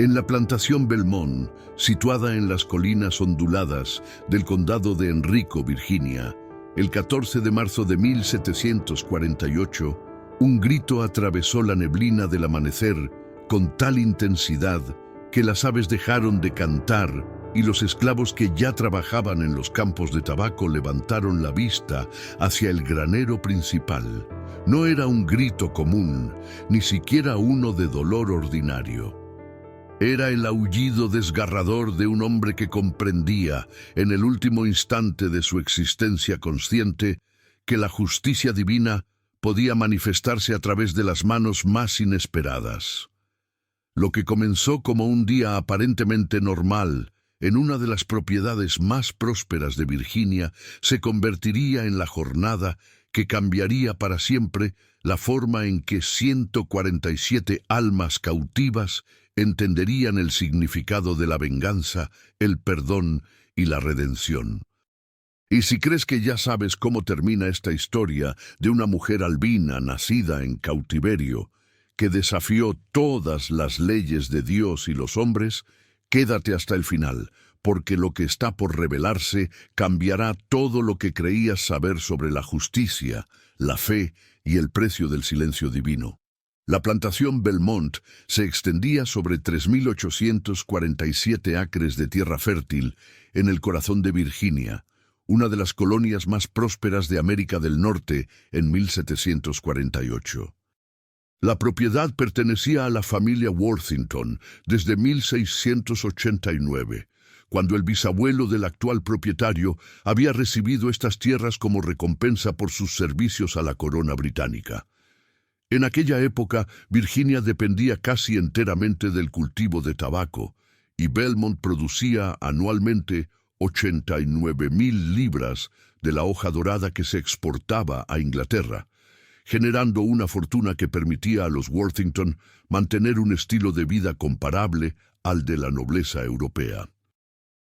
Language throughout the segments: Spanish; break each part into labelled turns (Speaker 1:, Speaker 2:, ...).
Speaker 1: En la plantación Belmont, situada en las colinas onduladas del condado de Enrico, Virginia, el 14 de marzo de 1748, un grito atravesó la neblina del amanecer con tal intensidad que las aves dejaron de cantar y los esclavos que ya trabajaban en los campos de tabaco levantaron la vista hacia el granero principal. No era un grito común, ni siquiera uno de dolor ordinario. Era el aullido desgarrador de un hombre que comprendía, en el último instante de su existencia consciente, que la justicia divina podía manifestarse a través de las manos más inesperadas. Lo que comenzó como un día aparentemente normal en una de las propiedades más prósperas de Virginia se convertiría en la jornada que cambiaría para siempre la forma en que 147 almas cautivas entenderían el significado de la venganza, el perdón y la redención. Y si crees que ya sabes cómo termina esta historia de una mujer albina nacida en cautiverio, que desafió todas las leyes de Dios y los hombres, quédate hasta el final, porque lo que está por revelarse cambiará todo lo que creías saber sobre la justicia, la fe y el precio del silencio divino. La plantación Belmont se extendía sobre 3.847 acres de tierra fértil en el corazón de Virginia, una de las colonias más prósperas de América del Norte en 1748. La propiedad pertenecía a la familia Worthington desde 1689, cuando el bisabuelo del actual propietario había recibido estas tierras como recompensa por sus servicios a la corona británica. En aquella época, Virginia dependía casi enteramente del cultivo de tabaco, y Belmont producía anualmente 89.000 libras de la hoja dorada que se exportaba a Inglaterra, generando una fortuna que permitía a los Worthington mantener un estilo de vida comparable al de la nobleza europea.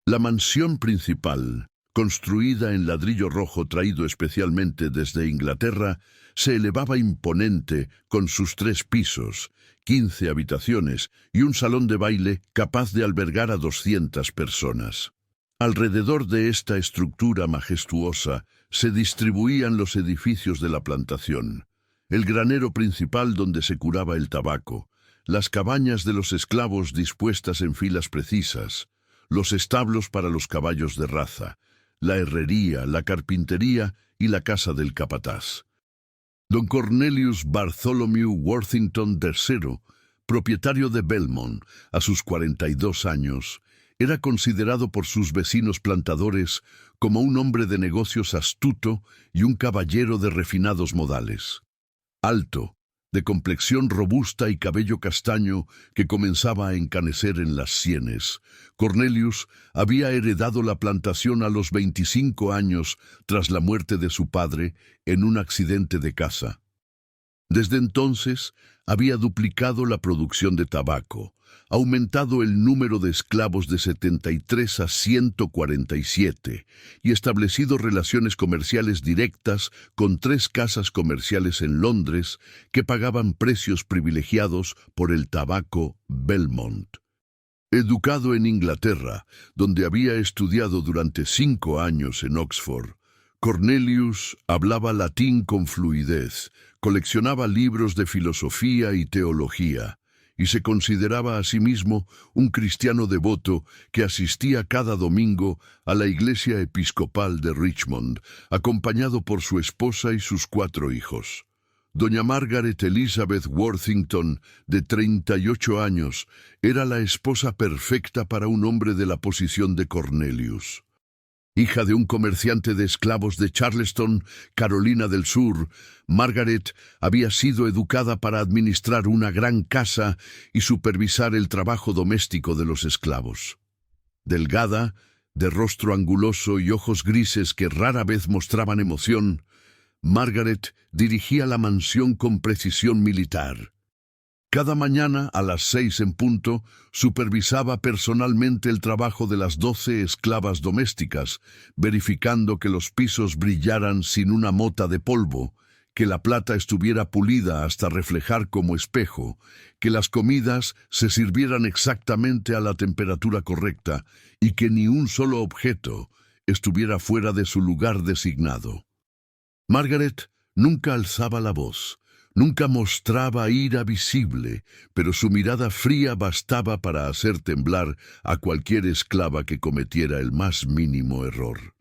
Speaker 1: La mansión principal, construida en ladrillo rojo traído especialmente desde Inglaterra, se elevaba imponente con sus 3 pisos, 15 habitaciones y un salón de baile capaz de albergar a 200 personas. Alrededor de esta estructura majestuosa se distribuían los edificios de la plantación, el granero principal donde se curaba el tabaco, las cabañas de los esclavos dispuestas en filas precisas, los establos para los caballos de raza, la herrería, la carpintería y la casa del capataz. Don Cornelius Bartholomew Worthington III, propietario de Belmont a sus 42 años, era considerado por sus vecinos plantadores como un hombre de negocios astuto y un caballero de refinados modales. Alto, de complexión robusta y cabello castaño que comenzaba a encanecer en las sienes, Cornelius había heredado la plantación a los 25 años tras la muerte de su padre en un accidente de caza. Desde entonces había duplicado la producción de tabaco, aumentado el número de esclavos de 73 a 147 y establecido relaciones comerciales directas con 3 casas comerciales en Londres que pagaban precios privilegiados por el tabaco Belmont. Educado en Inglaterra, donde había estudiado durante 5 años en Oxford, Cornelius hablaba latín con fluidez, coleccionaba libros de filosofía y teología, y se consideraba a sí mismo un cristiano devoto que asistía cada domingo a la iglesia episcopal de Richmond, acompañado por su esposa y sus 4 hijos. Doña Margaret Elizabeth Worthington, de 38 años, era la esposa perfecta para un hombre de la posición de Cornelius. Hija de un comerciante de esclavos de Charleston, Carolina del Sur, Margaret había sido educada para administrar una gran casa y supervisar el trabajo doméstico de los esclavos. Delgada, de rostro anguloso y ojos grises que rara vez mostraban emoción, Margaret dirigía la mansión con precisión militar. Cada mañana, a las 6 en punto, supervisaba personalmente el trabajo de las 12 esclavas domésticas, verificando que los pisos brillaran sin una mota de polvo, que la plata estuviera pulida hasta reflejar como espejo, que las comidas se sirvieran exactamente a la temperatura correcta y que ni un solo objeto estuviera fuera de su lugar designado. Margaret nunca alzaba la voz, nunca mostraba ira visible, pero su mirada fría bastaba para hacer temblar a cualquier esclava que cometiera el más mínimo error.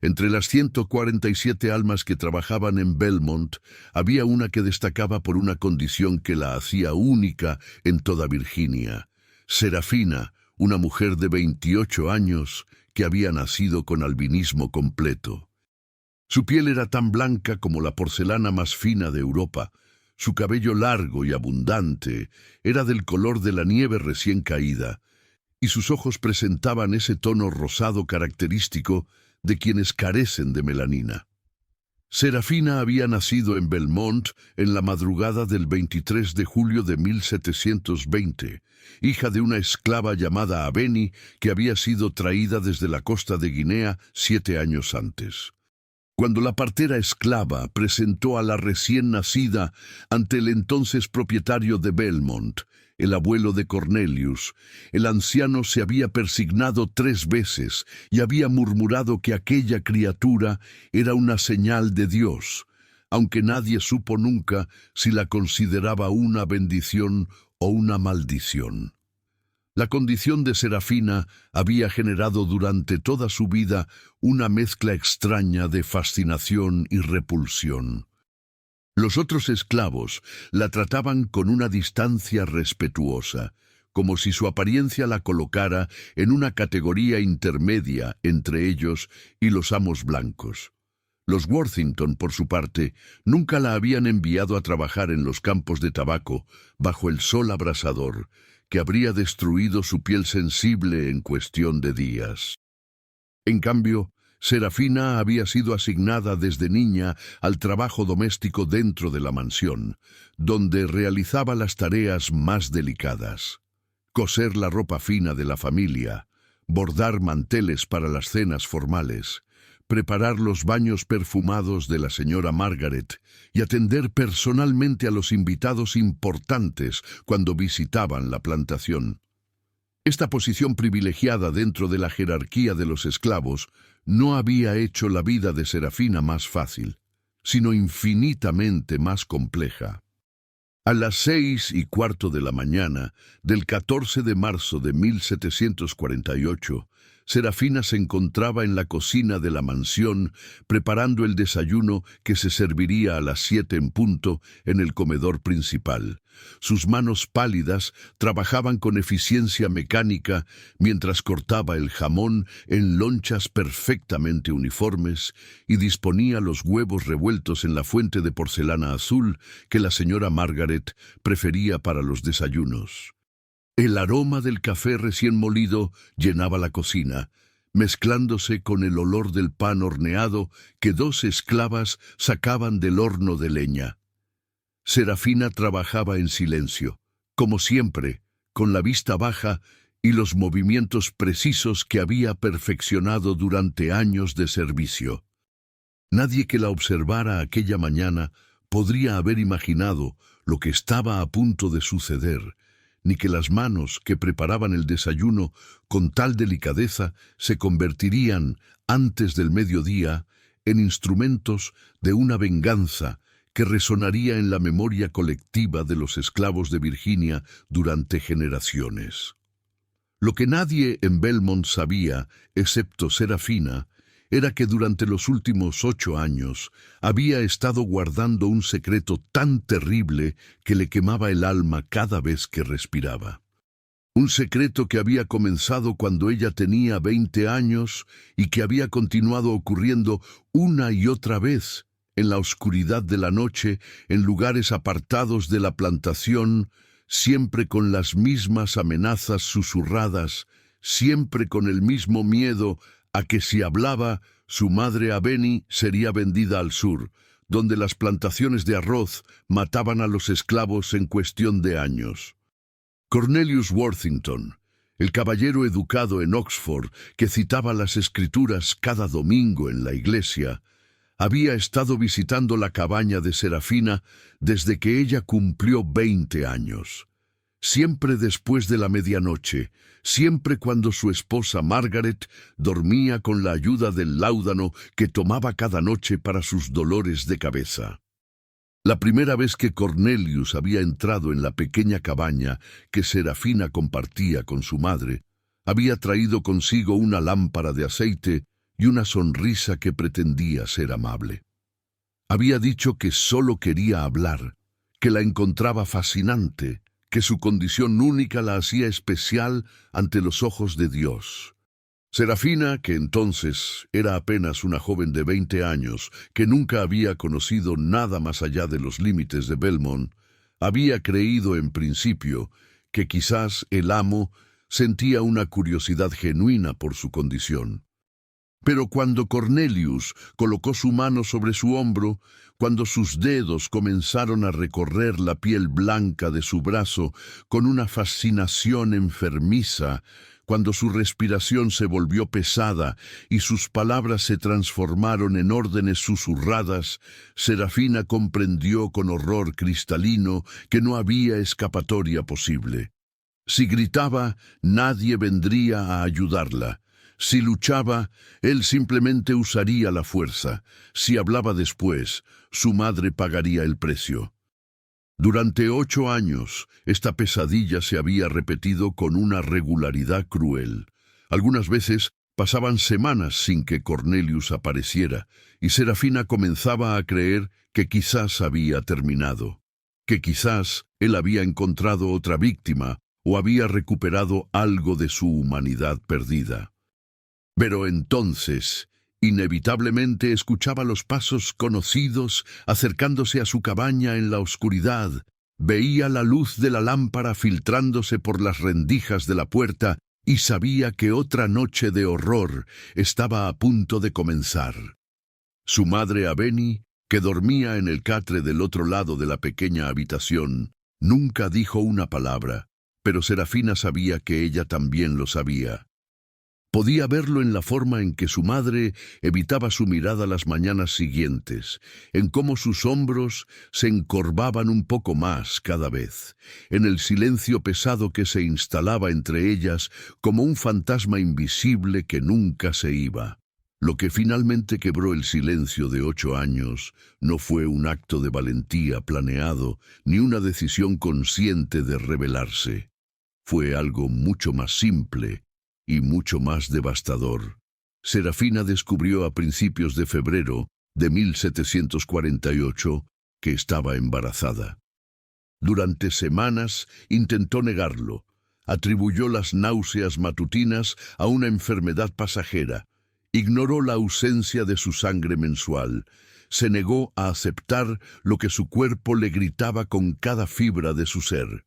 Speaker 1: Entre las 147 almas que trabajaban en Belmont, había una que destacaba por una condición que la hacía única en toda Virginia. Serafina, una mujer de 28 años que había nacido con albinismo completo. Su piel era tan blanca como la porcelana más fina de Europa. Su cabello largo y abundante era del color de la nieve recién caída, y sus ojos presentaban ese tono rosado característico de quienes carecen de melanina. Serafina había nacido en Belmont en la madrugada del 23 de julio de 1720, hija de una esclava llamada Abeni que había sido traída desde la costa de Guinea 7 años antes. Cuando la partera esclava presentó a la recién nacida ante el entonces propietario de Belmont, el abuelo de Cornelius, el anciano se había persignado 3 veces y había murmurado que aquella criatura era una señal de Dios, aunque nadie supo nunca si la consideraba una bendición o una maldición. La condición de Serafina había generado durante toda su vida una mezcla extraña de fascinación y repulsión. Los otros esclavos la trataban con una distancia respetuosa, como si su apariencia la colocara en una categoría intermedia entre ellos y los amos blancos. Los Worthington, por su parte, nunca la habían enviado a trabajar en los campos de tabaco bajo el sol abrasador, que habría destruido su piel sensible en cuestión de días. En cambio, Serafina había sido asignada desde niña al trabajo doméstico dentro de la mansión, donde realizaba las tareas más delicadas: coser la ropa fina de la familia, bordar manteles para las cenas formales, preparar los baños perfumados de la señora Margaret y atender personalmente a los invitados importantes cuando visitaban la plantación. Esta posición privilegiada dentro de la jerarquía de los esclavos no había hecho la vida de Serafina más fácil, sino infinitamente más compleja. A las 6:15 de la mañana del 14 de marzo de 1748, Serafina se encontraba en la cocina de la mansión preparando el desayuno que se serviría a las 7 en punto en el comedor principal. Sus manos pálidas trabajaban con eficiencia mecánica mientras cortaba el jamón en lonchas perfectamente uniformes y disponía los huevos revueltos en la fuente de porcelana azul que la señora Margaret prefería para los desayunos. El aroma del café recién molido llenaba la cocina, mezclándose con el olor del pan horneado que 2 esclavas sacaban del horno de leña. Serafina trabajaba en silencio, como siempre, con la vista baja y los movimientos precisos que había perfeccionado durante años de servicio. Nadie que la observara aquella mañana podría haber imaginado lo que estaba a punto de suceder, ni que las manos que preparaban el desayuno con tal delicadeza se convertirían, antes del mediodía, en instrumentos de una venganza que resonaría en la memoria colectiva de los esclavos de Virginia durante generaciones. Lo que nadie en Belmont sabía, excepto Serafina, era que durante los últimos 8 años había estado guardando un secreto tan terrible que le quemaba el alma cada vez que respiraba. Un secreto que había comenzado cuando ella tenía 20 años y que había continuado ocurriendo una y otra vez en la oscuridad de la noche, en lugares apartados de la plantación, siempre con las mismas amenazas susurradas, siempre con el mismo miedo a que si hablaba, su madre Abeni sería vendida al sur, donde las plantaciones de arroz mataban a los esclavos en cuestión de años. Cornelius Worthington, el caballero educado en Oxford que citaba las Escrituras cada domingo en la iglesia, Había estado visitando la cabaña de Serafina desde que ella cumplió 20 años. Siempre después de la medianoche, siempre cuando su esposa Margaret dormía con la ayuda del láudano que tomaba cada noche para sus dolores de cabeza. La primera vez que Cornelius había entrado en la pequeña cabaña que Serafina compartía con su madre, había traído consigo una lámpara de aceite y una sonrisa que pretendía ser amable. Había dicho que solo quería hablar, que la encontraba fascinante, que su condición única la hacía especial ante los ojos de Dios. Serafina, que entonces era apenas una joven de 20 años, que nunca había conocido nada más allá de los límites de Belmont, había creído en principio que quizás el amo sentía una curiosidad genuina por su condición. Pero cuando Cornelius colocó su mano sobre su hombro, cuando sus dedos comenzaron a recorrer la piel blanca de su brazo con una fascinación enfermiza, cuando su respiración se volvió pesada y sus palabras se transformaron en órdenes susurradas, Serafina comprendió con horror cristalino que no había escapatoria posible. Si gritaba, nadie vendría a ayudarla. Si luchaba, él simplemente usaría la fuerza. Si hablaba después, su madre pagaría el precio. Durante 8 años, esta pesadilla se había repetido con una regularidad cruel. Algunas veces pasaban semanas sin que Cornelius apareciera, y Serafina comenzaba a creer que quizás había terminado, que quizás él había encontrado otra víctima o había recuperado algo de su humanidad perdida. Pero entonces, inevitablemente escuchaba los pasos conocidos acercándose a su cabaña en la oscuridad, veía la luz de la lámpara filtrándose por las rendijas de la puerta y sabía que otra noche de horror estaba a punto de comenzar. Su madre Aveni, que dormía en el catre del otro lado de la pequeña habitación, nunca dijo una palabra, pero Serafina sabía que ella también lo sabía. Podía verlo en la forma en que su madre evitaba su mirada las mañanas siguientes, en cómo sus hombros se encorvaban un poco más cada vez, en el silencio pesado que se instalaba entre ellas como un fantasma invisible que nunca se iba. Lo que finalmente quebró el silencio de 8 años no fue un acto de valentía planeado ni una decisión consciente de rebelarse. Fue algo mucho más simple y mucho más devastador. Serafina descubrió a principios de febrero de 1748 que estaba embarazada. Durante semanas intentó negarlo. Atribuyó las náuseas matutinas a una enfermedad pasajera. Ignoró la ausencia de su sangre mensual. Se negó a aceptar lo que su cuerpo le gritaba con cada fibra de su ser.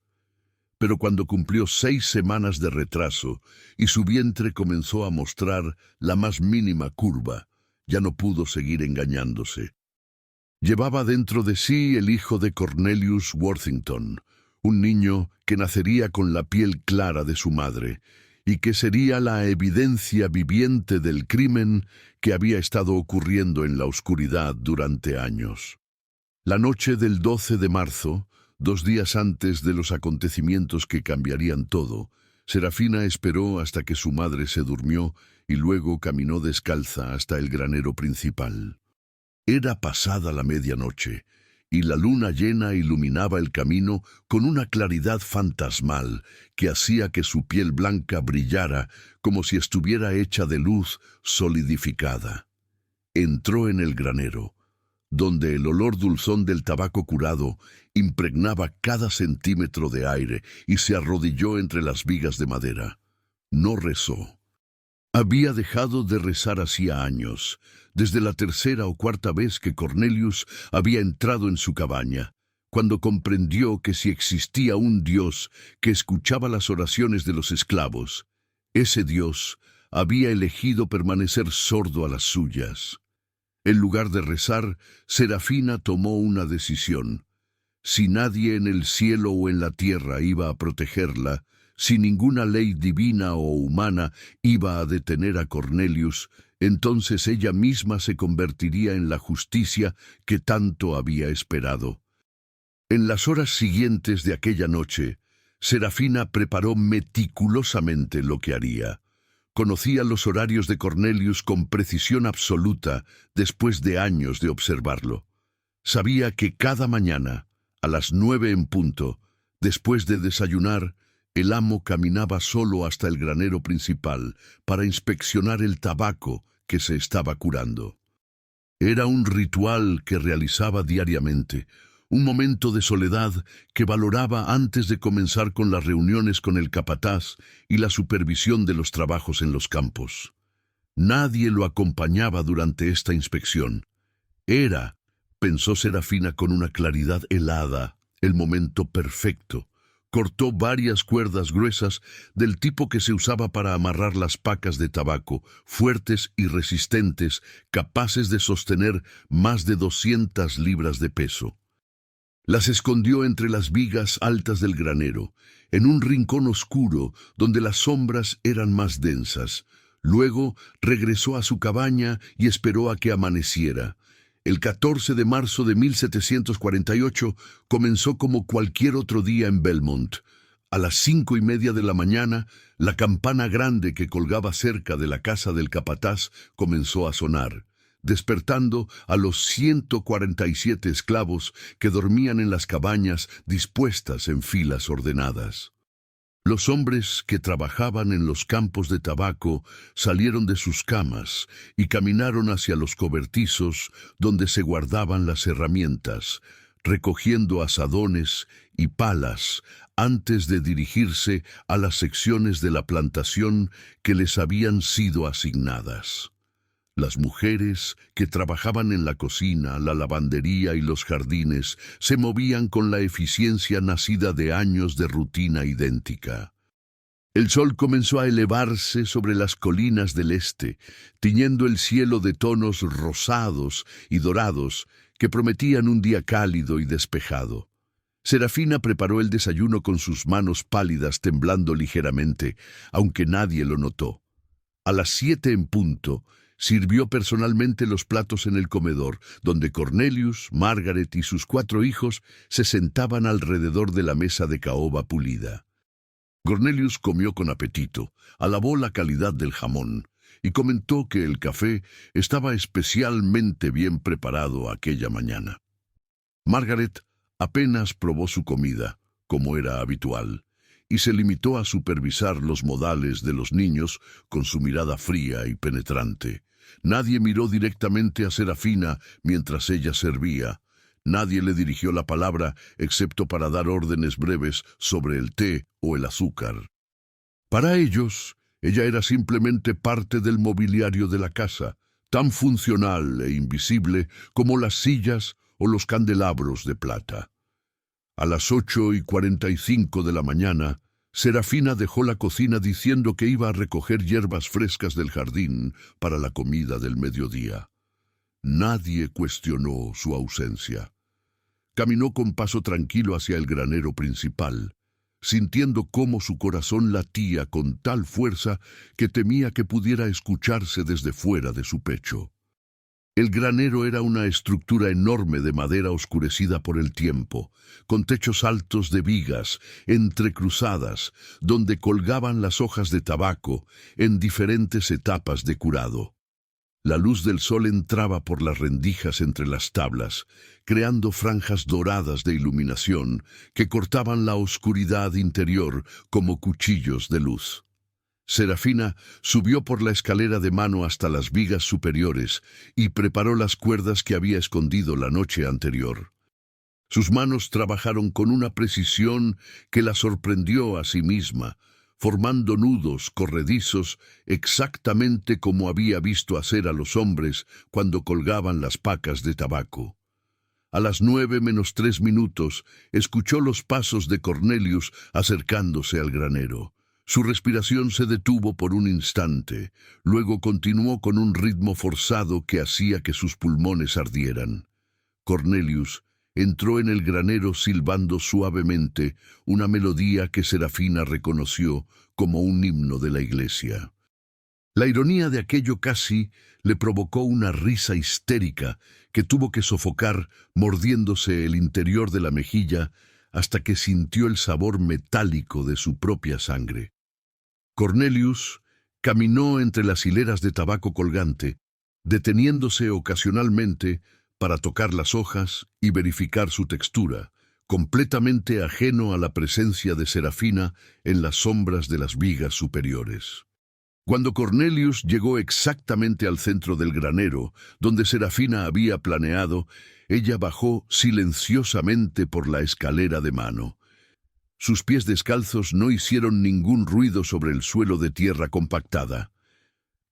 Speaker 1: Pero cuando cumplió 6 semanas de retraso y su vientre comenzó a mostrar la más mínima curva, ya no pudo seguir engañándose. Llevaba dentro de sí el hijo de Cornelius Worthington, un niño que nacería con la piel clara de su madre y que sería la evidencia viviente del crimen que había estado ocurriendo en la oscuridad durante años. La noche del 12 de marzo, 2 días antes de los acontecimientos que cambiarían todo, Serafina esperó hasta que su madre se durmió y luego caminó descalza hasta el granero principal. Era pasada la medianoche, y la luna llena iluminaba el camino con una claridad fantasmal que hacía que su piel blanca brillara como si estuviera hecha de luz solidificada. Entró en el granero, donde el olor dulzón del tabaco curado impregnaba cada centímetro de aire, y se arrodilló entre las vigas de madera. No rezó. Había dejado de rezar hacía años, desde la 3ª o 4ª vez que Cornelius había entrado en su cabaña, cuando comprendió que si existía un Dios que escuchaba las oraciones de los esclavos, ese Dios había elegido permanecer sordo a las suyas. En lugar de rezar, Serafina tomó una decisión. Si nadie en el cielo o en la tierra iba a protegerla, si ninguna ley divina o humana iba a detener a Cornelius, Entonces ella misma se convertiría en la justicia que tanto había esperado. En las horas siguientes de aquella noche, Serafina preparó meticulosamente lo que haría. Conocía los horarios de Cornelius con precisión absoluta después de años de observarlo. Sabía que cada mañana, a las 9 en punto, después de desayunar, el amo caminaba solo hasta el granero principal para inspeccionar el tabaco que se estaba curando. Era un ritual que realizaba diariamente, un momento de soledad que valoraba antes de comenzar con las reuniones con el capataz y la supervisión de los trabajos en los campos. Nadie lo acompañaba durante esta inspección. Era, pensó Serafina con una claridad helada, el momento perfecto. Cortó varias cuerdas gruesas del tipo que se usaba para amarrar las pacas de tabaco, fuertes y resistentes, capaces de sostener más de 200 libras de peso. Las escondió entre las vigas altas del granero, en un rincón oscuro donde las sombras eran más densas. Luego regresó a su cabaña y esperó a que amaneciera. El 14 de marzo de 1748 comenzó como cualquier otro día en Belmont. A las 5:30 de la mañana, la campana grande que colgaba cerca de la casa del capataz comenzó a sonar, despertando a los 147 esclavos que dormían en las cabañas dispuestas en filas ordenadas. Los hombres que trabajaban en los campos de tabaco salieron de sus camas y caminaron hacia los cobertizos donde se guardaban las herramientas, recogiendo azadones y palas antes de dirigirse a las secciones de la plantación que les habían sido asignadas. Las mujeres que trabajaban en la cocina, la lavandería y los jardines se movían con la eficiencia nacida de años de rutina idéntica. El sol comenzó a elevarse sobre las colinas del este, tiñendo el cielo de tonos rosados y dorados que prometían un día cálido y despejado. Serafina preparó el desayuno con sus manos pálidas temblando ligeramente, aunque nadie lo notó. A las 7 en punto, sirvió personalmente los platos en el comedor, donde Cornelius, Margaret y sus 4 hijos se sentaban alrededor de la mesa de caoba pulida. Cornelius comió con apetito, alabó la calidad del jamón y comentó que el café estaba especialmente bien preparado aquella mañana. Margaret apenas probó su comida, como era habitual, y se limitó a supervisar los modales de los niños con su mirada fría y penetrante. Nadie miró directamente a Serafina mientras ella servía. Nadie le dirigió la palabra excepto para dar órdenes breves sobre el té o el azúcar. Para ellos, ella era simplemente parte del mobiliario de la casa, tan funcional e invisible como las sillas o los candelabros de plata. A las 8:45 de la mañana, Serafina dejó la cocina diciendo que iba a recoger hierbas frescas del jardín para la comida del mediodía. Nadie cuestionó su ausencia. Caminó con paso tranquilo hacia el granero principal, sintiendo cómo su corazón latía con tal fuerza que temía que pudiera escucharse desde fuera de su pecho. El granero era una estructura enorme de madera oscurecida por el tiempo, con techos altos de vigas entrecruzadas, donde colgaban las hojas de tabaco en diferentes etapas de curado. La luz del sol entraba por las rendijas entre las tablas, creando franjas doradas de iluminación que cortaban la oscuridad interior como cuchillos de luz. Serafina subió por la escalera de mano hasta las vigas superiores y preparó las cuerdas que había escondido la noche anterior. Sus manos trabajaron con una precisión que la sorprendió a sí misma, formando nudos corredizos exactamente como había visto hacer a los hombres cuando colgaban las pacas de tabaco. A las 9:03 escuchó los pasos de Cornelius acercándose al granero. Su respiración se detuvo por un instante, luego continuó con un ritmo forzado que hacía que sus pulmones ardieran. Cornelius entró en el granero silbando suavemente una melodía que Serafina reconoció como un himno de la iglesia. La ironía de aquello casi le provocó una risa histérica que tuvo que sofocar mordiéndose el interior de la mejilla hasta que sintió el sabor metálico de su propia sangre. Cornelius caminó entre las hileras de tabaco colgante, deteniéndose ocasionalmente para tocar las hojas y verificar su textura, completamente ajeno a la presencia de Serafina en las sombras de las vigas superiores. Cuando Cornelius llegó exactamente al centro del granero, donde Serafina había planeado, ella bajó silenciosamente por la escalera de mano. Sus pies descalzos no hicieron ningún ruido sobre el suelo de tierra compactada.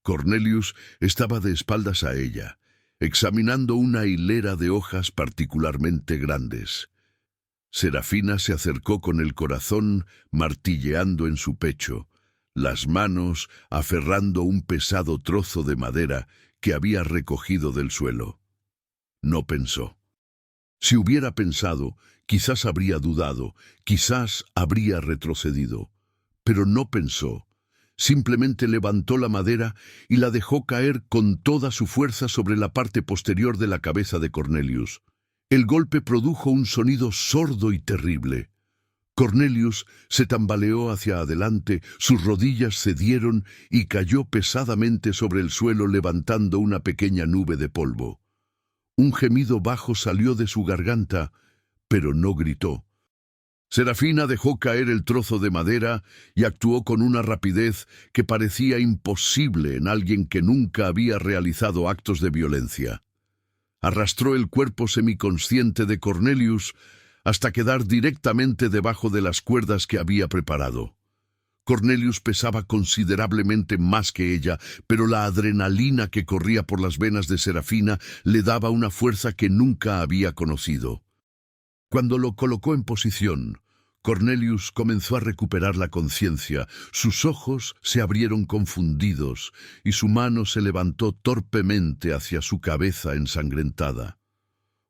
Speaker 1: Cornelius estaba de espaldas a ella, examinando una hilera de hojas particularmente grandes. Serafina se acercó con el corazón martilleando en su pecho, las manos aferrando un pesado trozo de madera que había recogido del suelo. No pensó. Si hubiera pensado, quizás habría dudado, quizás habría retrocedido. Pero no pensó. Simplemente levantó la madera y la dejó caer con toda su fuerza sobre la parte posterior de la cabeza de Cornelius. El golpe produjo un sonido sordo y terrible. Cornelius se tambaleó hacia adelante, sus rodillas cedieron y cayó pesadamente sobre el suelo levantando una pequeña nube de polvo. Un gemido bajo salió de su garganta, pero no gritó. Serafina dejó caer el trozo de madera y actuó con una rapidez que parecía imposible en alguien que nunca había realizado actos de violencia. Arrastró el cuerpo semiconsciente de Cornelius hasta quedar directamente debajo de las cuerdas que había preparado. Cornelius pesaba considerablemente más que ella, pero la adrenalina que corría por las venas de Serafina le daba una fuerza que nunca había conocido. Cuando lo colocó en posición, Cornelius comenzó a recuperar la conciencia, sus ojos se abrieron confundidos y su mano se levantó torpemente hacia su cabeza ensangrentada.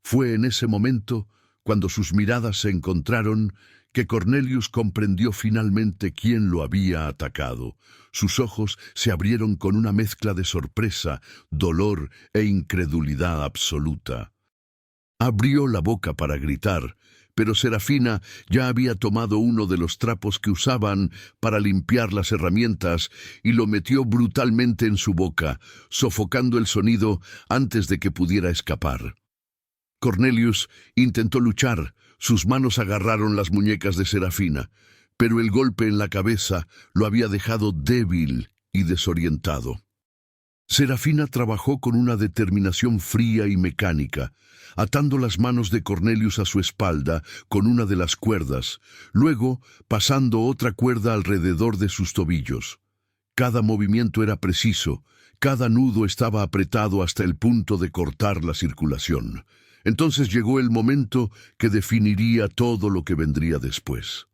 Speaker 1: Fue en ese momento, cuando sus miradas se encontraron, que Cornelius comprendió finalmente quién lo había atacado. Sus ojos se abrieron con una mezcla de sorpresa, dolor e incredulidad absoluta. Abrió la boca para gritar, pero Serafina ya había tomado uno de los trapos que usaban para limpiar las herramientas y lo metió brutalmente en su boca, sofocando el sonido antes de que pudiera escapar. Cornelius intentó luchar, sus manos agarraron las muñecas de Serafina, pero el golpe en la cabeza lo había dejado débil y desorientado. Serafina trabajó con una determinación fría y mecánica, atando las manos de Cornelius a su espalda con una de las cuerdas, luego pasando otra cuerda alrededor de sus tobillos. Cada movimiento era preciso, cada nudo estaba apretado hasta el punto de cortar la circulación. Entonces llegó el momento que definiría todo lo que vendría después.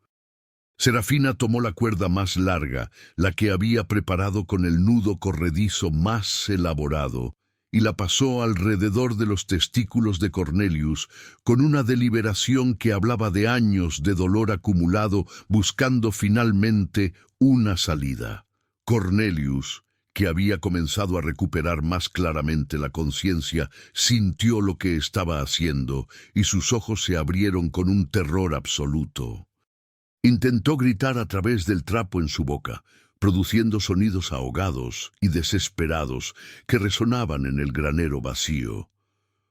Speaker 1: Serafina tomó la cuerda más larga, la que había preparado con el nudo corredizo más elaborado, y la pasó alrededor de los testículos de Cornelius con una deliberación que hablaba de años de dolor acumulado buscando finalmente una salida. Cornelius, que había comenzado a recuperar más claramente la conciencia, sintió lo que estaba haciendo y sus ojos se abrieron con un terror absoluto. Intentó gritar a través del trapo en su boca, produciendo sonidos ahogados y desesperados que resonaban en el granero vacío.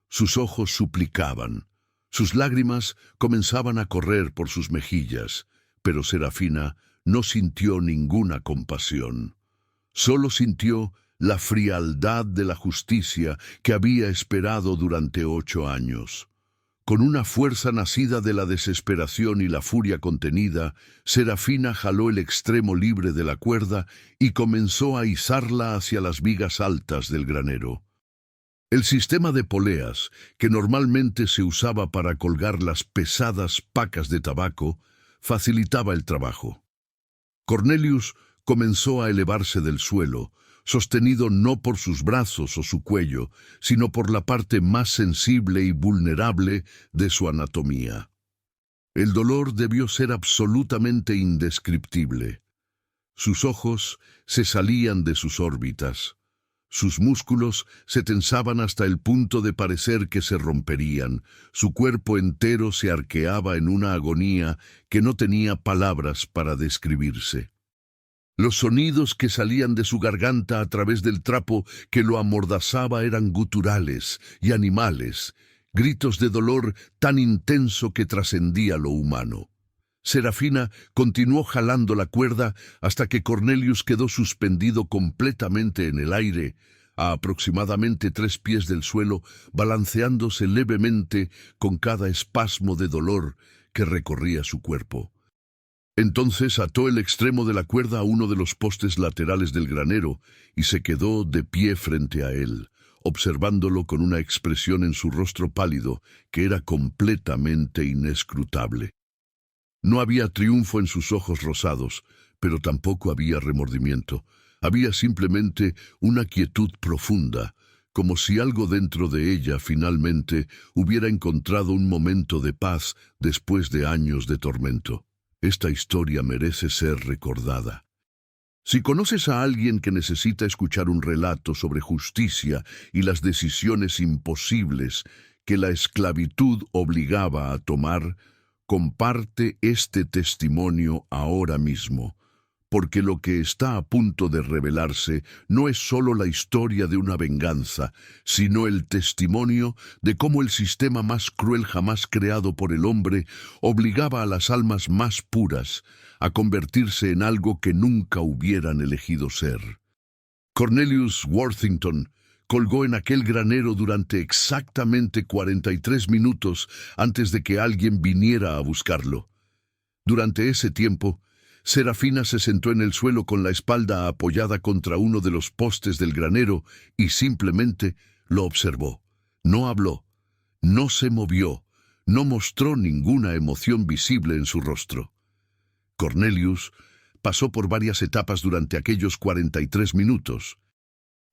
Speaker 1: Sus ojos suplicaban, sus lágrimas comenzaban a correr por sus mejillas, pero Serafina no sintió ninguna compasión. Solo sintió la frialdad de la justicia que había esperado durante 8 años. Con una fuerza nacida de la desesperación y la furia contenida, Serafina jaló el extremo libre de la cuerda y comenzó a izarla hacia las vigas altas del granero. El sistema de poleas, que normalmente se usaba para colgar las pesadas pacas de tabaco, facilitaba el trabajo. Cornelius comenzó a elevarse del suelo, sostenido no por sus brazos o su cuello, sino por la parte más sensible y vulnerable de su anatomía. El dolor debió ser absolutamente indescriptible. Sus ojos se salían de sus órbitas. Sus músculos se tensaban hasta el punto de parecer que se romperían. Su cuerpo entero se arqueaba en una agonía que no tenía palabras para describirse. Los sonidos que salían de su garganta a través del trapo que lo amordazaba eran guturales y animales, gritos de dolor tan intenso que trascendía lo humano. Serafina continuó jalando la cuerda hasta que Cornelius quedó suspendido completamente en el aire, a aproximadamente 3 pies del suelo, balanceándose levemente con cada espasmo de dolor que recorría su cuerpo. Entonces ató el extremo de la cuerda a uno de los postes laterales del granero y se quedó de pie frente a él, observándolo con una expresión en su rostro pálido que era completamente inescrutable. No había triunfo en sus ojos rosados, pero tampoco había remordimiento. Había simplemente una quietud profunda, como si algo dentro de ella finalmente hubiera encontrado un momento de paz después de años de tormento. Esta historia merece ser recordada. Si conoces a alguien que necesita escuchar un relato sobre justicia y las decisiones imposibles que la esclavitud obligaba a tomar, comparte este testimonio ahora mismo, porque lo que está a punto de revelarse no es solo la historia de una venganza, sino el testimonio de cómo el sistema más cruel jamás creado por el hombre obligaba a las almas más puras a convertirse en algo que nunca hubieran elegido ser. Cornelius Worthington colgó en aquel granero durante exactamente 43 minutos antes de que alguien viniera a buscarlo. Durante ese tiempo, Serafina se sentó en el suelo con la espalda apoyada contra uno de los postes del granero y simplemente lo observó. No habló, no se movió, no mostró ninguna emoción visible en su rostro. Cornelius pasó por varias etapas durante aquellos 43 minutos.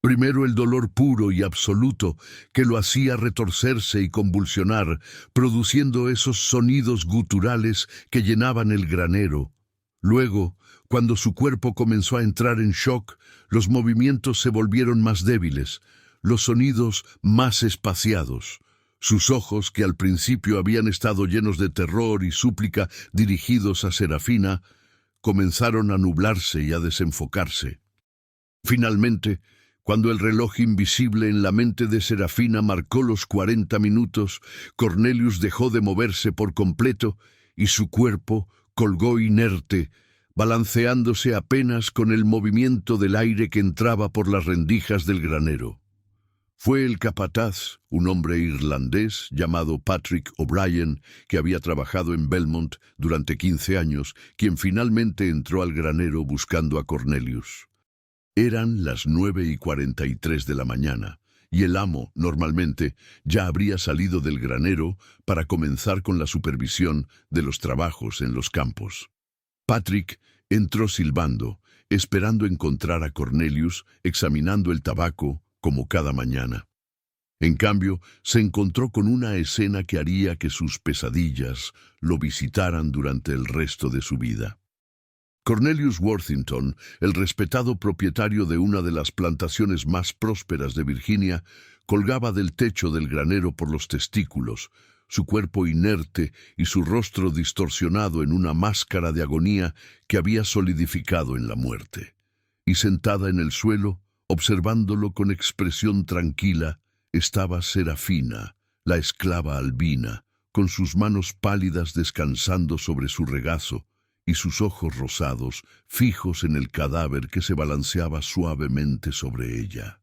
Speaker 1: Primero el dolor puro y absoluto que lo hacía retorcerse y convulsionar, produciendo esos sonidos guturales que llenaban el granero. Luego, cuando su cuerpo comenzó a entrar en shock, los movimientos se volvieron más débiles, los sonidos más espaciados. Sus ojos, que al principio habían estado llenos de terror y súplica dirigidos a Serafina, comenzaron a nublarse y a desenfocarse. Finalmente, cuando el reloj invisible en la mente de Serafina marcó los 40 minutos, Cornelius dejó de moverse por completo y su cuerpo colgó inerte, balanceándose apenas con el movimiento del aire que entraba por las rendijas del granero. Fue el capataz, un hombre irlandés llamado Patrick O'Brien, que había trabajado en Belmont durante 15 años, quien finalmente entró al granero buscando a Cornelius. Eran las 9:43 de la mañana, y el amo, normalmente, ya habría salido del granero para comenzar con la supervisión de los trabajos en los campos. Patrick entró silbando, esperando encontrar a Cornelius examinando el tabaco como cada mañana. En cambio, se encontró con una escena que haría que sus pesadillas lo visitaran durante el resto de su vida. Cornelius Worthington, el respetado propietario de una de las plantaciones más prósperas de Virginia, colgaba del techo del granero por los testículos, su cuerpo inerte y su rostro distorsionado en una máscara de agonía que había solidificado en la muerte. Y sentada en el suelo, observándolo con expresión tranquila, estaba Serafina, la esclava albina, con sus manos pálidas descansando sobre su regazo, y sus ojos rosados fijos en el cadáver que se balanceaba suavemente sobre ella.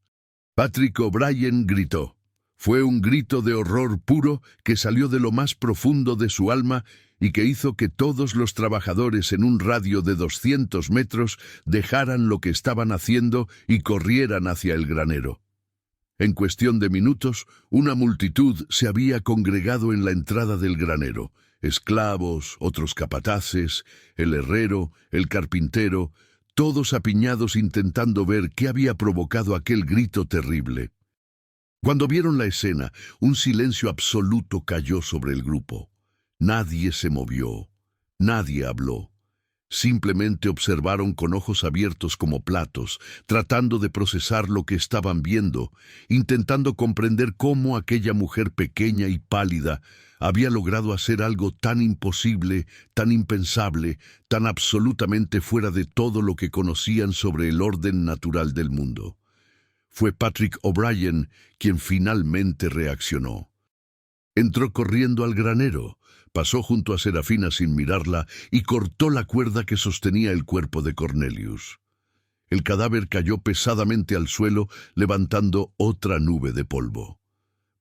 Speaker 1: Patrick O'Brien gritó. Fue un grito de horror puro que salió de lo más profundo de su alma y que hizo que todos los trabajadores en un radio de 200 metros dejaran lo que estaban haciendo y corrieran hacia el granero. En cuestión de minutos, una multitud se había congregado en la entrada del granero. Esclavos, otros capataces, el herrero, el carpintero, todos apiñados intentando ver qué había provocado aquel grito terrible. Cuando vieron la escena, un silencio absoluto cayó sobre el grupo. Nadie se movió, nadie habló. Simplemente observaron con ojos abiertos como platos, tratando de procesar lo que estaban viendo, intentando comprender cómo aquella mujer pequeña y pálida había logrado hacer algo tan imposible, tan impensable, tan absolutamente fuera de todo lo que conocían sobre el orden natural del mundo. Fue Patrick O'Brien quien finalmente reaccionó. Entró corriendo al granero, pasó junto a Serafina sin mirarla y cortó la cuerda que sostenía el cuerpo de Cornelius. El cadáver cayó pesadamente al suelo, levantando otra nube de polvo.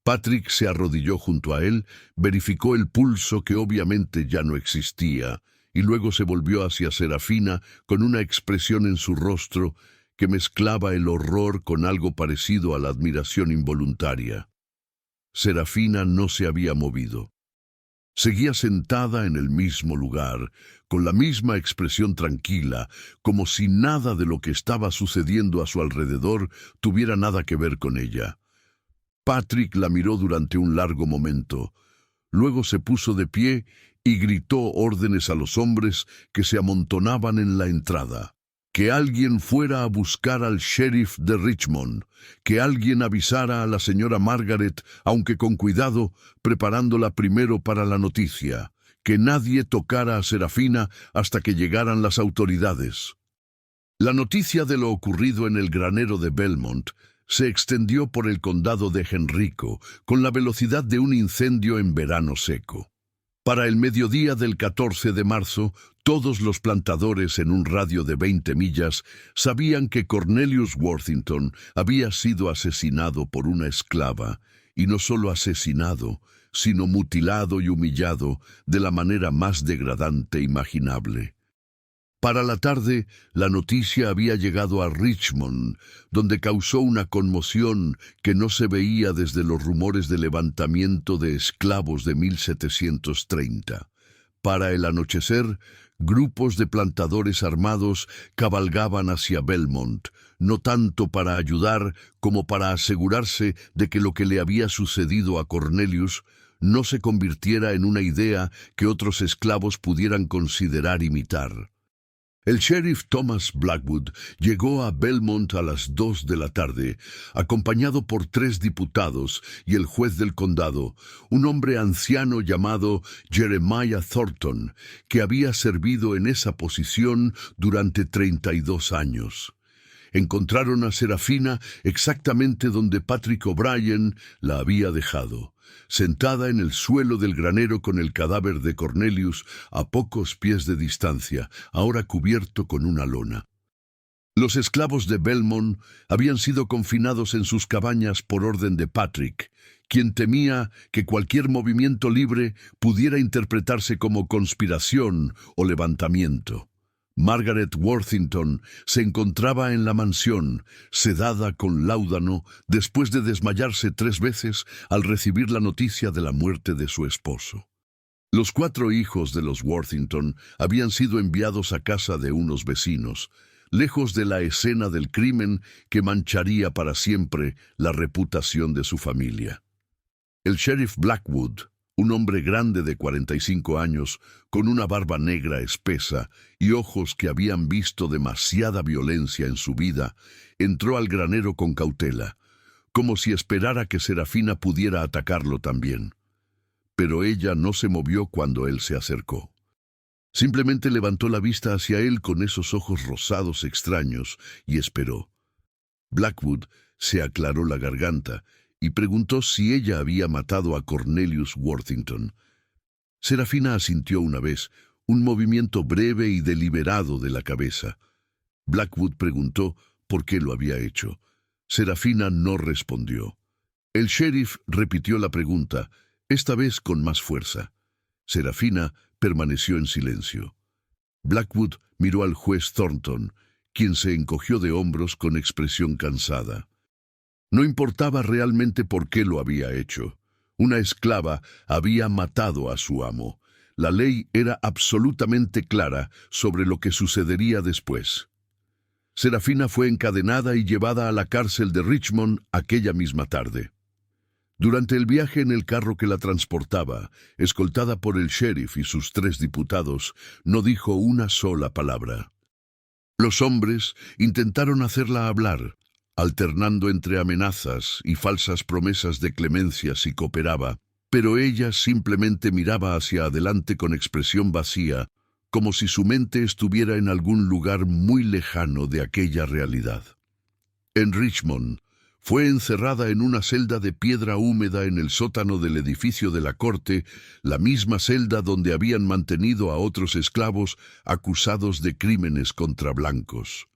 Speaker 1: Patrick se arrodilló junto a él, verificó el pulso que obviamente ya no existía, y luego se volvió hacia Serafina con una expresión en su rostro que mezclaba el horror con algo parecido a la admiración involuntaria. Serafina no se había movido. Seguía sentada en el mismo lugar, con la misma expresión tranquila, como si nada de lo que estaba sucediendo a su alrededor tuviera nada que ver con ella. Patrick la miró durante un largo momento. Luego se puso de pie y gritó órdenes a los hombres que se amontonaban en la entrada. Que alguien fuera a buscar al sheriff de Richmond, que alguien avisara a la señora Margaret, aunque con cuidado, preparándola primero para la noticia, que nadie tocara a Serafina hasta que llegaran las autoridades. La noticia de lo ocurrido en el granero de Belmont se extendió por el condado de Henrico con la velocidad de un incendio en verano seco. Para el mediodía del 14 de marzo, todos los plantadores en un radio de 20 millas sabían que Cornelius Worthington había sido asesinado por una esclava, y no solo asesinado, sino mutilado y humillado de la manera más degradante imaginable. Para la tarde, la noticia había llegado a Richmond, donde causó una conmoción que no se veía desde los rumores de levantamiento de esclavos de 1730. Para el anochecer, grupos de plantadores armados cabalgaban hacia Belmont, no tanto para ayudar como para asegurarse de que lo que le había sucedido a Cornelius no se convirtiera en una idea que otros esclavos pudieran considerar imitar. El sheriff Thomas Blackwood llegó a Belmont a las 2 de la tarde, acompañado por 3 diputados y el juez del condado, un hombre anciano llamado Jeremiah Thornton, que había servido en esa posición durante 32 años. Encontraron a Serafina exactamente donde Patrick O'Brien la había dejado, sentada en el suelo del granero con el cadáver de Cornelius a pocos pies de distancia, ahora cubierto con una lona. Los esclavos de Belmont habían sido confinados en sus cabañas por orden de Patrick, quien temía que cualquier movimiento libre pudiera interpretarse como conspiración o levantamiento. Margaret Worthington se encontraba en la mansión, sedada con láudano, después de desmayarse 3 veces al recibir la noticia de la muerte de su esposo. Los 4 hijos de los Worthington habían sido enviados a casa de unos vecinos, lejos de la escena del crimen que mancharía para siempre la reputación de su familia. El sheriff Blackwood, un hombre grande de 45 años, con una barba negra espesa y ojos que habían visto demasiada violencia en su vida, entró al granero con cautela, como si esperara que Serafina pudiera atacarlo también. Pero ella no se movió cuando él se acercó. Simplemente levantó la vista hacia él con esos ojos rosados extraños y esperó. Blackwood se aclaró la garganta y preguntó si ella había matado a Cornelius Worthington. Serafina asintió una vez, un movimiento breve y deliberado de la cabeza. Blackwood preguntó por qué lo había hecho. Serafina no respondió. El sheriff repitió la pregunta, esta vez con más fuerza. Serafina permaneció en silencio. Blackwood miró al juez Thornton, quien se encogió de hombros con expresión cansada. No importaba realmente por qué lo había hecho. Una esclava había matado a su amo. La ley era absolutamente clara sobre lo que sucedería después. Serafina fue encadenada y llevada a la cárcel de Richmond aquella misma tarde. Durante el viaje en el carro que la transportaba, escoltada por el sheriff y sus 3 diputados, no dijo una sola palabra. Los hombres intentaron hacerla hablar, alternando entre amenazas y falsas promesas de clemencia si cooperaba, pero ella simplemente miraba hacia adelante con expresión vacía, como si su mente estuviera en algún lugar muy lejano de aquella realidad. En Richmond, fue encerrada en una celda de piedra húmeda en el sótano del edificio de la corte, la misma celda donde habían mantenido a otros esclavos acusados de crímenes contra blancos.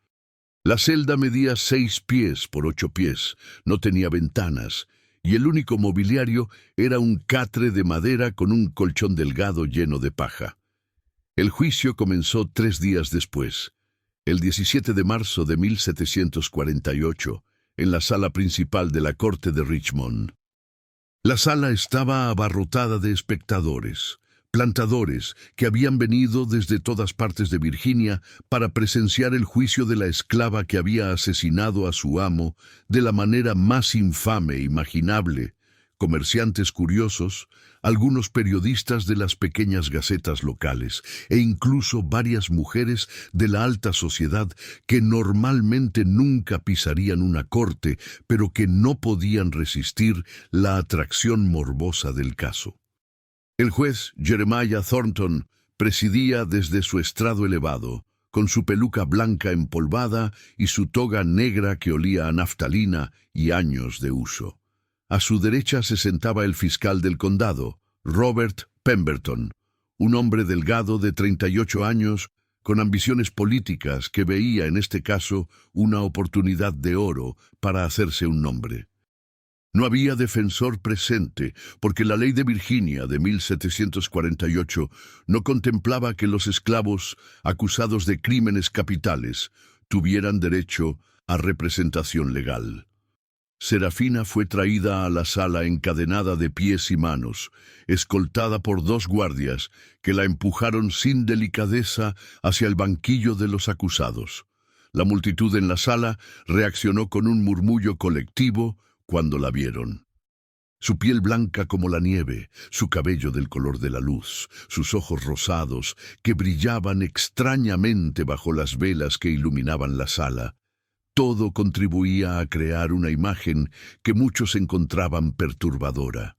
Speaker 1: La celda medía 6 pies por 8 pies, no tenía ventanas, y el único mobiliario era un catre de madera con un colchón delgado lleno de paja. El juicio comenzó 3 días después, el 17 de marzo de 1748, en la sala principal de la corte de Richmond. La sala estaba abarrotada de espectadores, plantadores que habían venido desde todas partes de Virginia para presenciar el juicio de la esclava que había asesinado a su amo de la manera más infame imaginable, comerciantes curiosos, algunos periodistas de las pequeñas gacetas locales e incluso varias mujeres de la alta sociedad que normalmente nunca pisarían una corte, pero que no podían resistir la atracción morbosa del caso. El juez Jeremiah Thornton presidía desde su estrado elevado, con su peluca blanca empolvada y su toga negra que olía a naftalina y años de uso. A su derecha se sentaba el fiscal del condado, Robert Pemberton, un hombre delgado de 38 años, con ambiciones políticas que veía en este caso una oportunidad de oro para hacerse un nombre. No había defensor presente, porque la ley de Virginia de 1748 no contemplaba que los esclavos acusados de crímenes capitales tuvieran derecho a representación legal. Serafina fue traída a la sala encadenada de pies y manos, escoltada por 2 guardias que la empujaron sin delicadeza hacia el banquillo de los acusados. La multitud en la sala reaccionó con un murmullo colectivo cuando la vieron. Su piel blanca como la nieve, su cabello del color de la luz, sus ojos rosados que brillaban extrañamente bajo las velas que iluminaban la sala. Todo contribuía a crear una imagen que muchos encontraban perturbadora.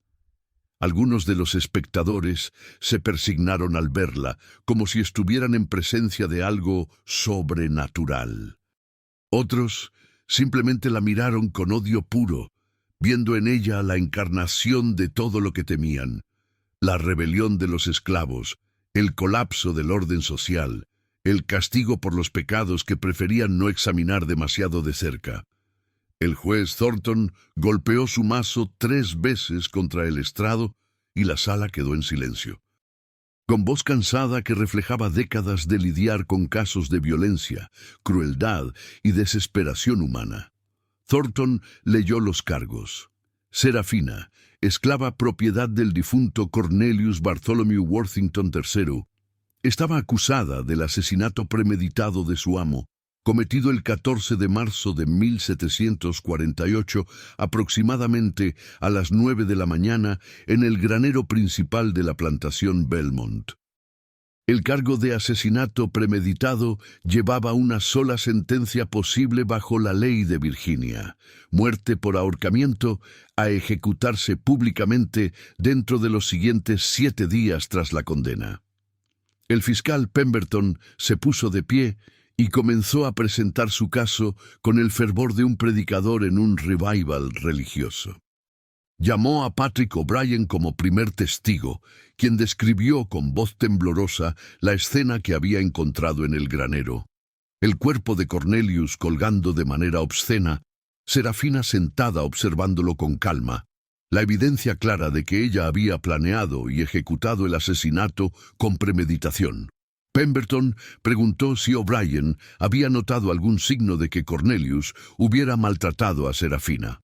Speaker 1: Algunos de los espectadores se persignaron al verla, como si estuvieran en presencia de algo sobrenatural. Otros simplemente la miraron con odio puro, viendo en ella la encarnación de todo lo que temían: la rebelión de los esclavos, el colapso del orden social, el castigo por los pecados que preferían no examinar demasiado de cerca. El juez Thornton golpeó su mazo 3 veces contra el estrado y la sala quedó en silencio. Con voz cansada que reflejaba décadas de lidiar con casos de violencia, crueldad y desesperación humana, Thornton leyó los cargos. Serafina, esclava propiedad del difunto Cornelius Bartholomew Worthington III, estaba acusada del asesinato premeditado de su amo, cometido el 14 de marzo de 1748, aproximadamente a las 9 de la mañana, en el granero principal de la plantación Belmont. El cargo de asesinato premeditado llevaba una sola sentencia posible bajo la ley de Virginia: muerte por ahorcamiento, a ejecutarse públicamente dentro de los siguientes 7 días tras la condena. El fiscal Pemberton se puso de pie y comenzó a presentar su caso con el fervor de un predicador en un revival religioso. Llamó a Patrick O'Brien como primer testigo, quien describió con voz temblorosa la escena que había encontrado en el granero. El cuerpo de Cornelius colgando de manera obscena, Serafina sentada observándolo con calma, la evidencia clara de que ella había planeado y ejecutado el asesinato con premeditación. Pemberton preguntó si O'Brien había notado algún signo de que Cornelius hubiera maltratado a Serafina.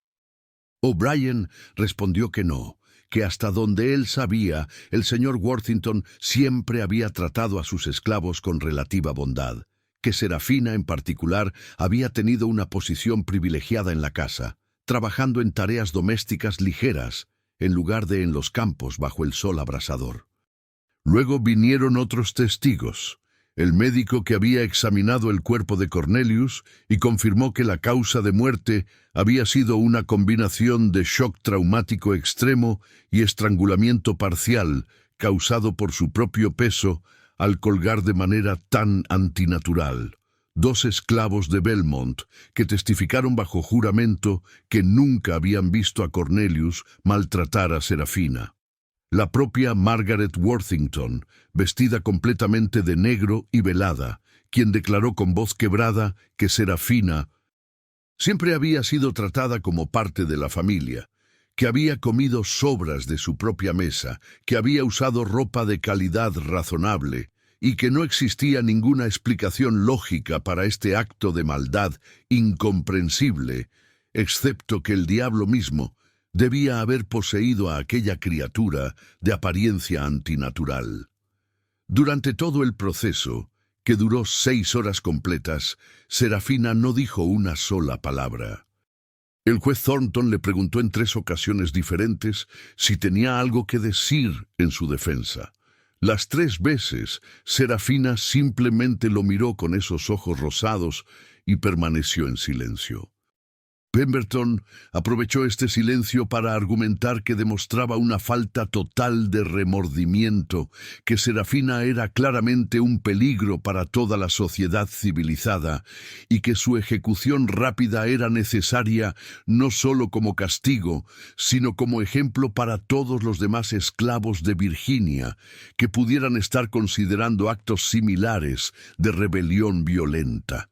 Speaker 1: O'Brien respondió que no, que hasta donde él sabía, el señor Worthington siempre había tratado a sus esclavos con relativa bondad, que Serafina en particular había tenido una posición privilegiada en la casa, trabajando en tareas domésticas ligeras, en lugar de en los campos bajo el sol abrasador. Luego vinieron otros testigos, el médico que había examinado el cuerpo de Cornelius y confirmó que la causa de muerte había sido una combinación de shock traumático extremo y estrangulamiento parcial causado por su propio peso al colgar de manera tan antinatural. Dos esclavos de Belmont que testificaron bajo juramento que nunca habían visto a Cornelius maltratar a Serafina. La propia Margaret Worthington, vestida completamente de negro y velada, quien declaró con voz quebrada que Serafina siempre había sido tratada como parte de la familia, que había comido sobras de su propia mesa, que había usado ropa de calidad razonable, y que no existía ninguna explicación lógica para este acto de maldad incomprensible, excepto que el diablo mismo debía haber poseído a aquella criatura de apariencia antinatural. Durante todo el proceso, que duró 6 horas completas, Serafina no dijo una sola palabra. El juez Thornton le preguntó en 3 ocasiones diferentes si tenía algo que decir en su defensa. Las 3 veces, Serafina simplemente lo miró con esos ojos rosados y permaneció en silencio. Pemberton aprovechó este silencio para argumentar que demostraba una falta total de remordimiento, que Serafina era claramente un peligro para toda la sociedad civilizada y que su ejecución rápida era necesaria no solo como castigo, sino como ejemplo para todos los demás esclavos de Virginia que pudieran estar considerando actos similares de rebelión violenta.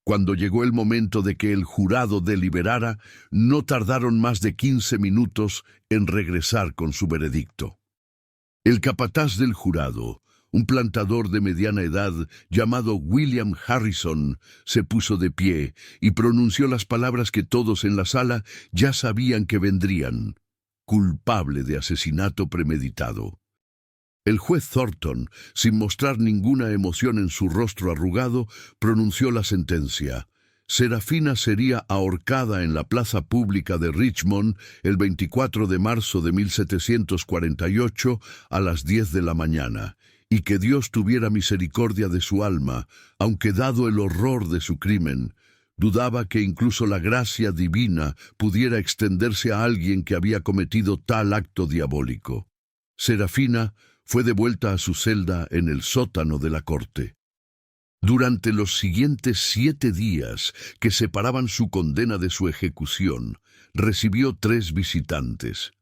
Speaker 1: Cuando llegó el momento de que el jurado deliberara, no tardaron más de 15 minutos en regresar con su veredicto. El capataz del jurado, un plantador de mediana edad llamado William Harrison, se puso de pie y pronunció las palabras que todos en la sala ya sabían que vendrían: culpable de asesinato premeditado. El juez Thornton, sin mostrar ninguna emoción en su rostro arrugado, pronunció la sentencia. Serafina sería ahorcada en la plaza pública de Richmond el 24 de marzo de 1748 a las 10 de la mañana, y que Dios tuviera misericordia de su alma, aunque dado el horror de su crimen, dudaba que incluso la gracia divina pudiera extenderse a alguien que había cometido tal acto diabólico. Serafina fue devuelta a su celda en el sótano de la corte. Durante los siguientes 7 días que separaban su condena de su ejecución, recibió 3 visitantes.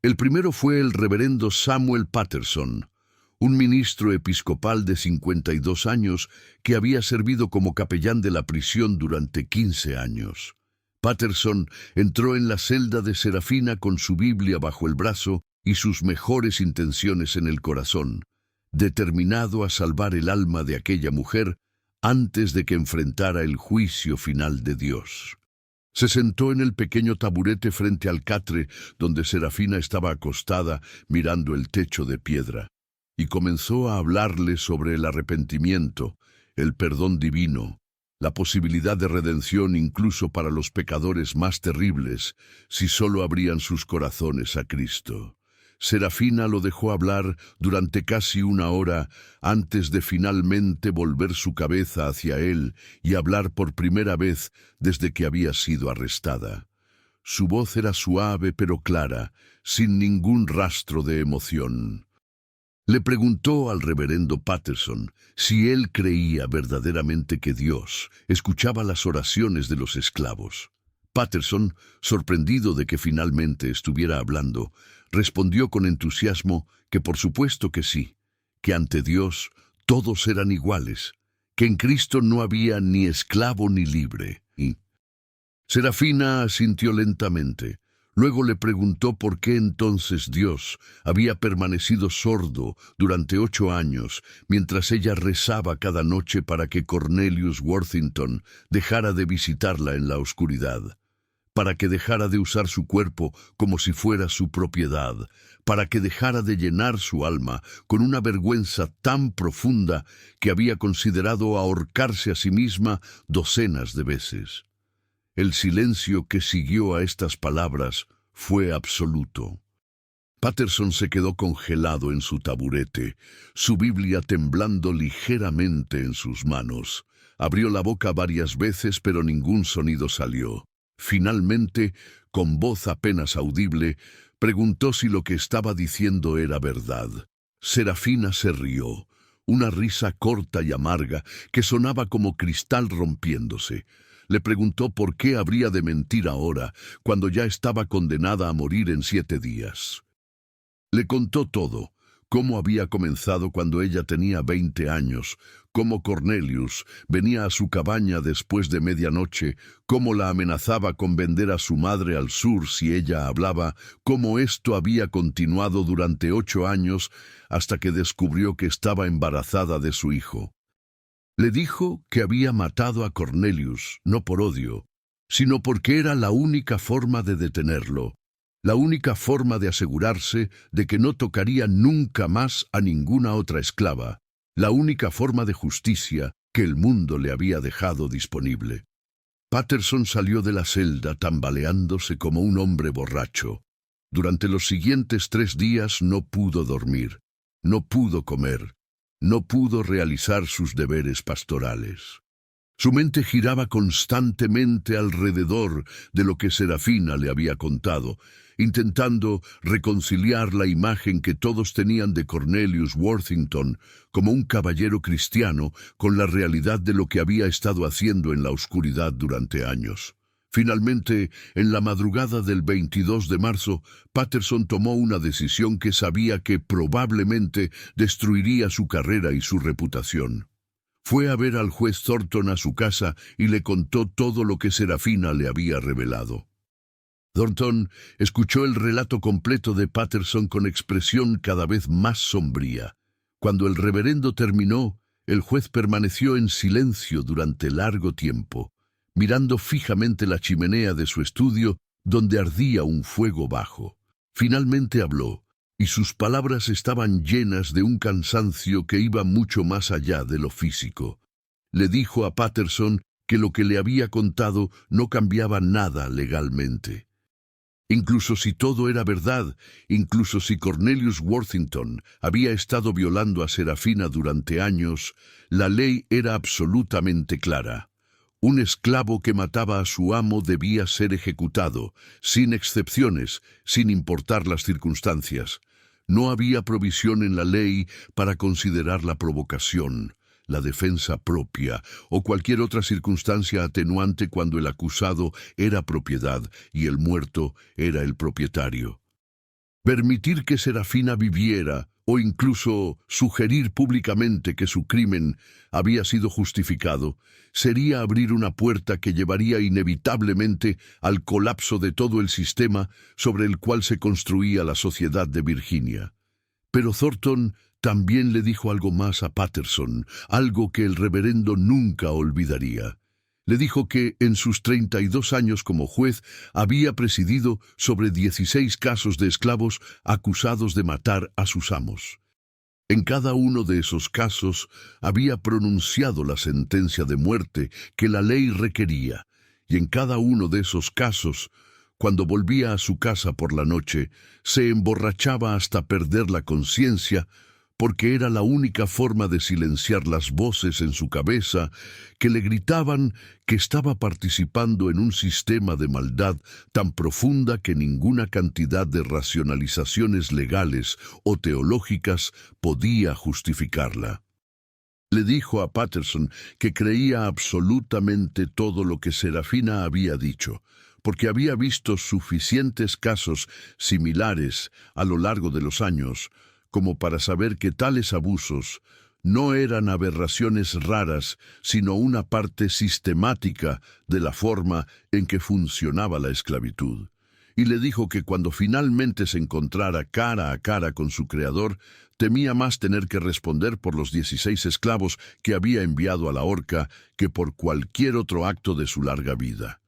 Speaker 1: El primero fue el reverendo Samuel Patterson, un ministro episcopal de 52 años que había servido como capellán de la prisión durante 15 años. Patterson entró en la celda de Serafina con su Biblia bajo el brazo y sus mejores intenciones en el corazón, determinado a salvar el alma de aquella mujer antes de que enfrentara el juicio final de Dios. Se sentó en el pequeño taburete frente al catre donde Serafina estaba acostada mirando el techo de piedra, y comenzó a hablarle sobre el arrepentimiento, el perdón divino, la posibilidad de redención incluso para los pecadores más terribles si solo abrían sus corazones a Cristo. Serafina lo dejó hablar durante casi 1 hora antes de finalmente volver su cabeza hacia él y hablar por primera vez desde que había sido arrestada. Su voz era suave pero clara, sin ningún rastro de emoción. Le preguntó al reverendo Patterson si él creía verdaderamente que Dios escuchaba las oraciones de los esclavos. Patterson, sorprendido de que finalmente estuviera hablando, respondió con entusiasmo que por supuesto que sí, que ante Dios todos eran iguales, que en Cristo no había ni esclavo ni libre. Y Serafina asintió lentamente. Luego le preguntó por qué entonces Dios había permanecido sordo durante 8 años, mientras ella rezaba cada noche para que Cornelius Worthington dejara de visitarla en la oscuridad, para que dejara de usar su cuerpo como si fuera su propiedad, para que dejara de llenar su alma con una vergüenza tan profunda que había considerado ahorcarse a sí misma docenas de veces. El silencio que siguió a estas palabras fue absoluto. Patterson se quedó congelado en su taburete, su Biblia temblando ligeramente en sus manos. Abrió la boca varias veces, pero ningún sonido salió. Finalmente, con voz apenas audible, preguntó si lo que estaba diciendo era verdad. Serafina se rió, una risa corta y amarga que sonaba como cristal rompiéndose. Le preguntó por qué habría de mentir ahora, cuando ya estaba condenada a morir en 7 días. Le contó todo, cómo había comenzado cuando ella tenía 20 años, cómo Cornelius venía a su cabaña después de medianoche, cómo la amenazaba con vender a su madre al sur si ella hablaba, cómo esto había continuado durante 8 años hasta que descubrió que estaba embarazada de su hijo. Le dijo que había matado a Cornelius, no por odio, sino porque era la única forma de detenerlo. La única forma de asegurarse de que no tocaría nunca más a ninguna otra esclava, la única forma de justicia que el mundo le había dejado disponible. Patterson salió de la celda tambaleándose como un hombre borracho. Durante los siguientes 3 días no pudo dormir, no pudo comer, no pudo realizar sus deberes pastorales. Su mente giraba constantemente alrededor de lo que Serafina le había contado, intentando reconciliar la imagen que todos tenían de Cornelius Worthington como un caballero cristiano con la realidad de lo que había estado haciendo en la oscuridad durante años. Finalmente, en la madrugada del 22 de marzo, Patterson tomó una decisión que sabía que probablemente destruiría su carrera y su reputación. Fue a ver al juez Thornton a su casa y le contó todo lo que Serafina le había revelado. Thornton escuchó el relato completo de Patterson con expresión cada vez más sombría. Cuando el reverendo terminó, el juez permaneció en silencio durante largo tiempo, mirando fijamente la chimenea de su estudio donde ardía un fuego bajo. Finalmente habló, y sus palabras estaban llenas de un cansancio que iba mucho más allá de lo físico. Le dijo a Patterson que lo que le había contado no cambiaba nada legalmente. Incluso si todo era verdad, incluso si Cornelius Worthington había estado violando a Serafina durante años, la ley era absolutamente clara. Un esclavo que mataba a su amo debía ser ejecutado, sin excepciones, sin importar las circunstancias. No había provisión en la ley para considerar la provocación, la defensa propia o cualquier otra circunstancia atenuante cuando el acusado era propiedad y el muerto era el propietario. Permitir que Serafina viviera o incluso sugerir públicamente que su crimen había sido justificado sería abrir una puerta que llevaría inevitablemente al colapso de todo el sistema sobre el cual se construía la sociedad de Virginia. Pero Thornton también le dijo algo más a Patterson, algo que el reverendo nunca olvidaría. Le dijo que en sus 32 años como juez había presidido sobre 16 casos de esclavos acusados de matar a sus amos. En cada uno de esos casos había pronunciado la sentencia de muerte que la ley requería, y en cada uno de esos casos, cuando volvía a su casa por la noche, se emborrachaba hasta perder la conciencia, porque era la única forma de silenciar las voces en su cabeza que le gritaban que estaba participando en un sistema de maldad tan profunda que ninguna cantidad de racionalizaciones legales o teológicas podía justificarla. Le dijo a Patterson que creía absolutamente todo lo que Serafina había dicho, porque había visto suficientes casos similares a lo largo de los años, como para saber que tales abusos no eran aberraciones raras, sino una parte sistemática de la forma en que funcionaba la esclavitud. Y le dijo que cuando finalmente se encontrara cara a cara con su creador, temía más tener que responder por los 16 esclavos que había enviado a la horca que por cualquier otro acto de su larga vida.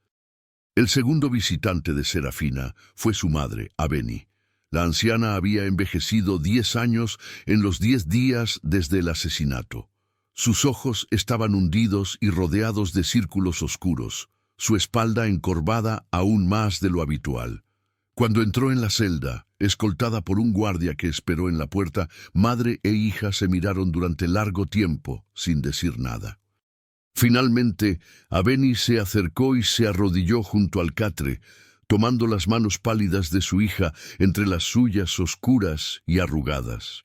Speaker 1: El segundo visitante de Serafina fue su madre, Aveni. La anciana había envejecido 10 años en los 10 días desde el asesinato. Sus ojos estaban hundidos y rodeados de círculos oscuros. su espalda encorvada aún más de lo habitual. Cuando entró en la celda, escoltada por un guardia que esperó en la puerta, madre e hija se miraron durante largo tiempo, sin decir nada. Finalmente, Aveni se acercó y se arrodilló junto al catre, tomando las manos pálidas de su hija entre las suyas oscuras y arrugadas.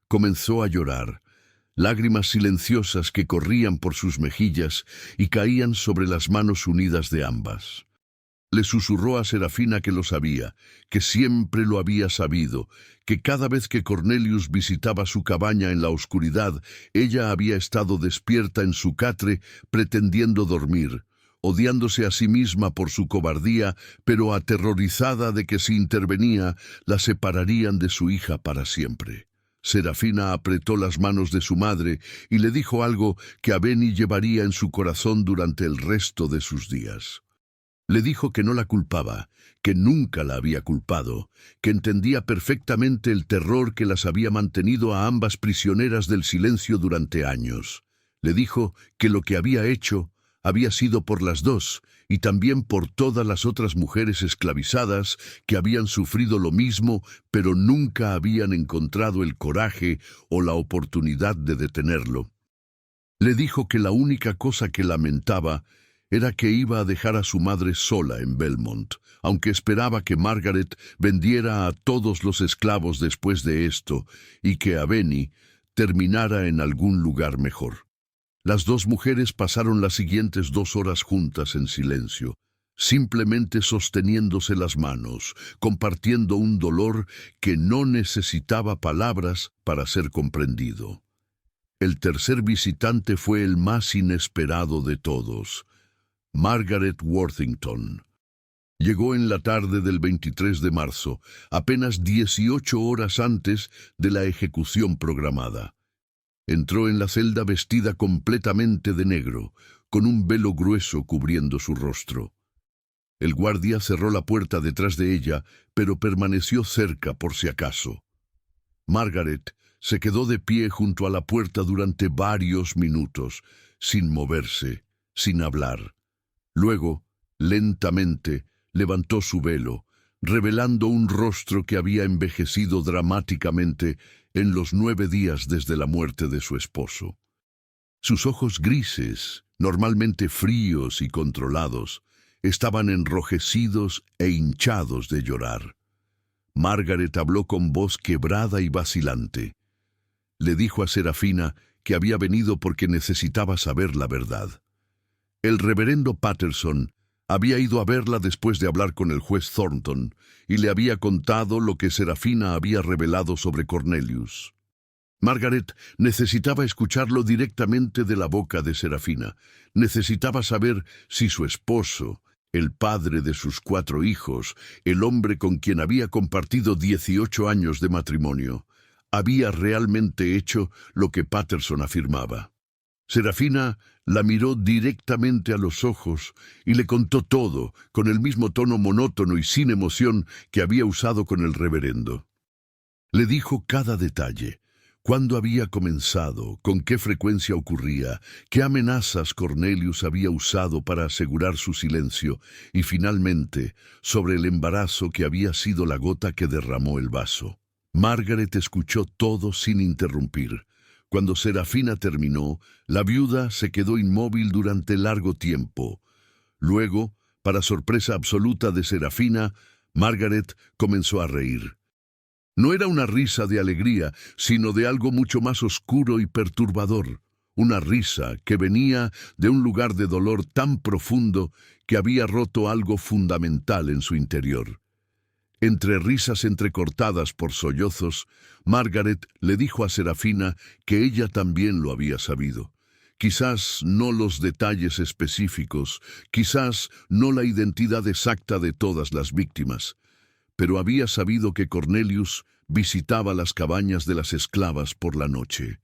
Speaker 1: Comenzó a llorar, lágrimas silenciosas que corrían por sus mejillas y caían sobre las manos unidas de ambas. Le susurró a Serafina que lo sabía, que siempre lo había sabido, que cada vez que Cornelius visitaba su cabaña en la oscuridad, ella había estado despierta en su catre pretendiendo dormir, odiándose a sí misma por su cobardía, pero aterrorizada de que si intervenía, la separarían de su hija para siempre. Serafina apretó las manos de su madre y le dijo algo que Aveni llevaría en su corazón durante el resto de sus días. Le dijo que no la culpaba, que nunca la había culpado, que entendía perfectamente el terror que las había mantenido a ambas prisioneras del silencio durante años. Le dijo que lo que había hecho había sido por las dos y también por todas las otras mujeres esclavizadas que habían sufrido lo mismo, pero nunca habían encontrado el coraje o la oportunidad de detenerlo. Le dijo que la única cosa que lamentaba era que iba a dejar a su madre sola en Belmont, aunque esperaba que Margaret vendiera a todos los esclavos después de esto y que Aveni terminara en algún lugar mejor. Las dos mujeres pasaron las siguientes 2 horas juntas en silencio, simplemente sosteniéndose las manos, compartiendo un dolor que no necesitaba palabras para ser comprendido. El tercer visitante fue el más inesperado de todos, Margaret Worthington. Llegó en la tarde del 23 de marzo, apenas 18 horas antes de la ejecución programada. Entró en la celda vestida completamente de negro, con un velo grueso cubriendo su rostro. El guardia cerró la puerta detrás de ella, pero permaneció cerca por si acaso. Margaret se quedó de pie junto a la puerta durante varios minutos, sin moverse, sin hablar. Luego, lentamente, levantó su velo, revelando un rostro que había envejecido dramáticamente en los 9 días desde la muerte de su esposo. Sus ojos grises, normalmente fríos y controlados, estaban enrojecidos e hinchados de llorar. Margaret habló con voz quebrada y vacilante. Le dijo a Serafina que había venido porque necesitaba saber la verdad. El reverendo Patterson había ido a verla después de hablar con el juez Thornton y le había contado lo que Serafina había revelado sobre Cornelius. Margaret necesitaba escucharlo directamente de la boca de Serafina. Necesitaba saber si su esposo, el padre de sus 4 hijos, el hombre con quien había compartido 18 años de matrimonio, había realmente hecho lo que Patterson afirmaba. Serafina la miró directamente a los ojos y le contó todo, con el mismo tono monótono y sin emoción que había usado con el reverendo. Le dijo cada detalle: cuándo había comenzado, con qué frecuencia ocurría, qué amenazas Cornelius había usado para asegurar su silencio y, finalmente, sobre el embarazo que había sido la gota que derramó el vaso. Margaret escuchó todo sin interrumpir. Cuando Serafina terminó, la viuda se quedó inmóvil durante largo tiempo. Luego, para sorpresa absoluta de Serafina, Margaret comenzó a reír. No era una risa de alegría, sino de algo mucho más oscuro y perturbador. Una risa que venía de un lugar de dolor tan profundo que había roto algo fundamental en su interior. Entre risas entrecortadas por sollozos, Margaret le dijo a Serafina que ella también lo había sabido. Quizás no los detalles específicos, quizás no la identidad exacta de todas las víctimas, pero había sabido que Cornelius visitaba las cabañas de las esclavas por la noche.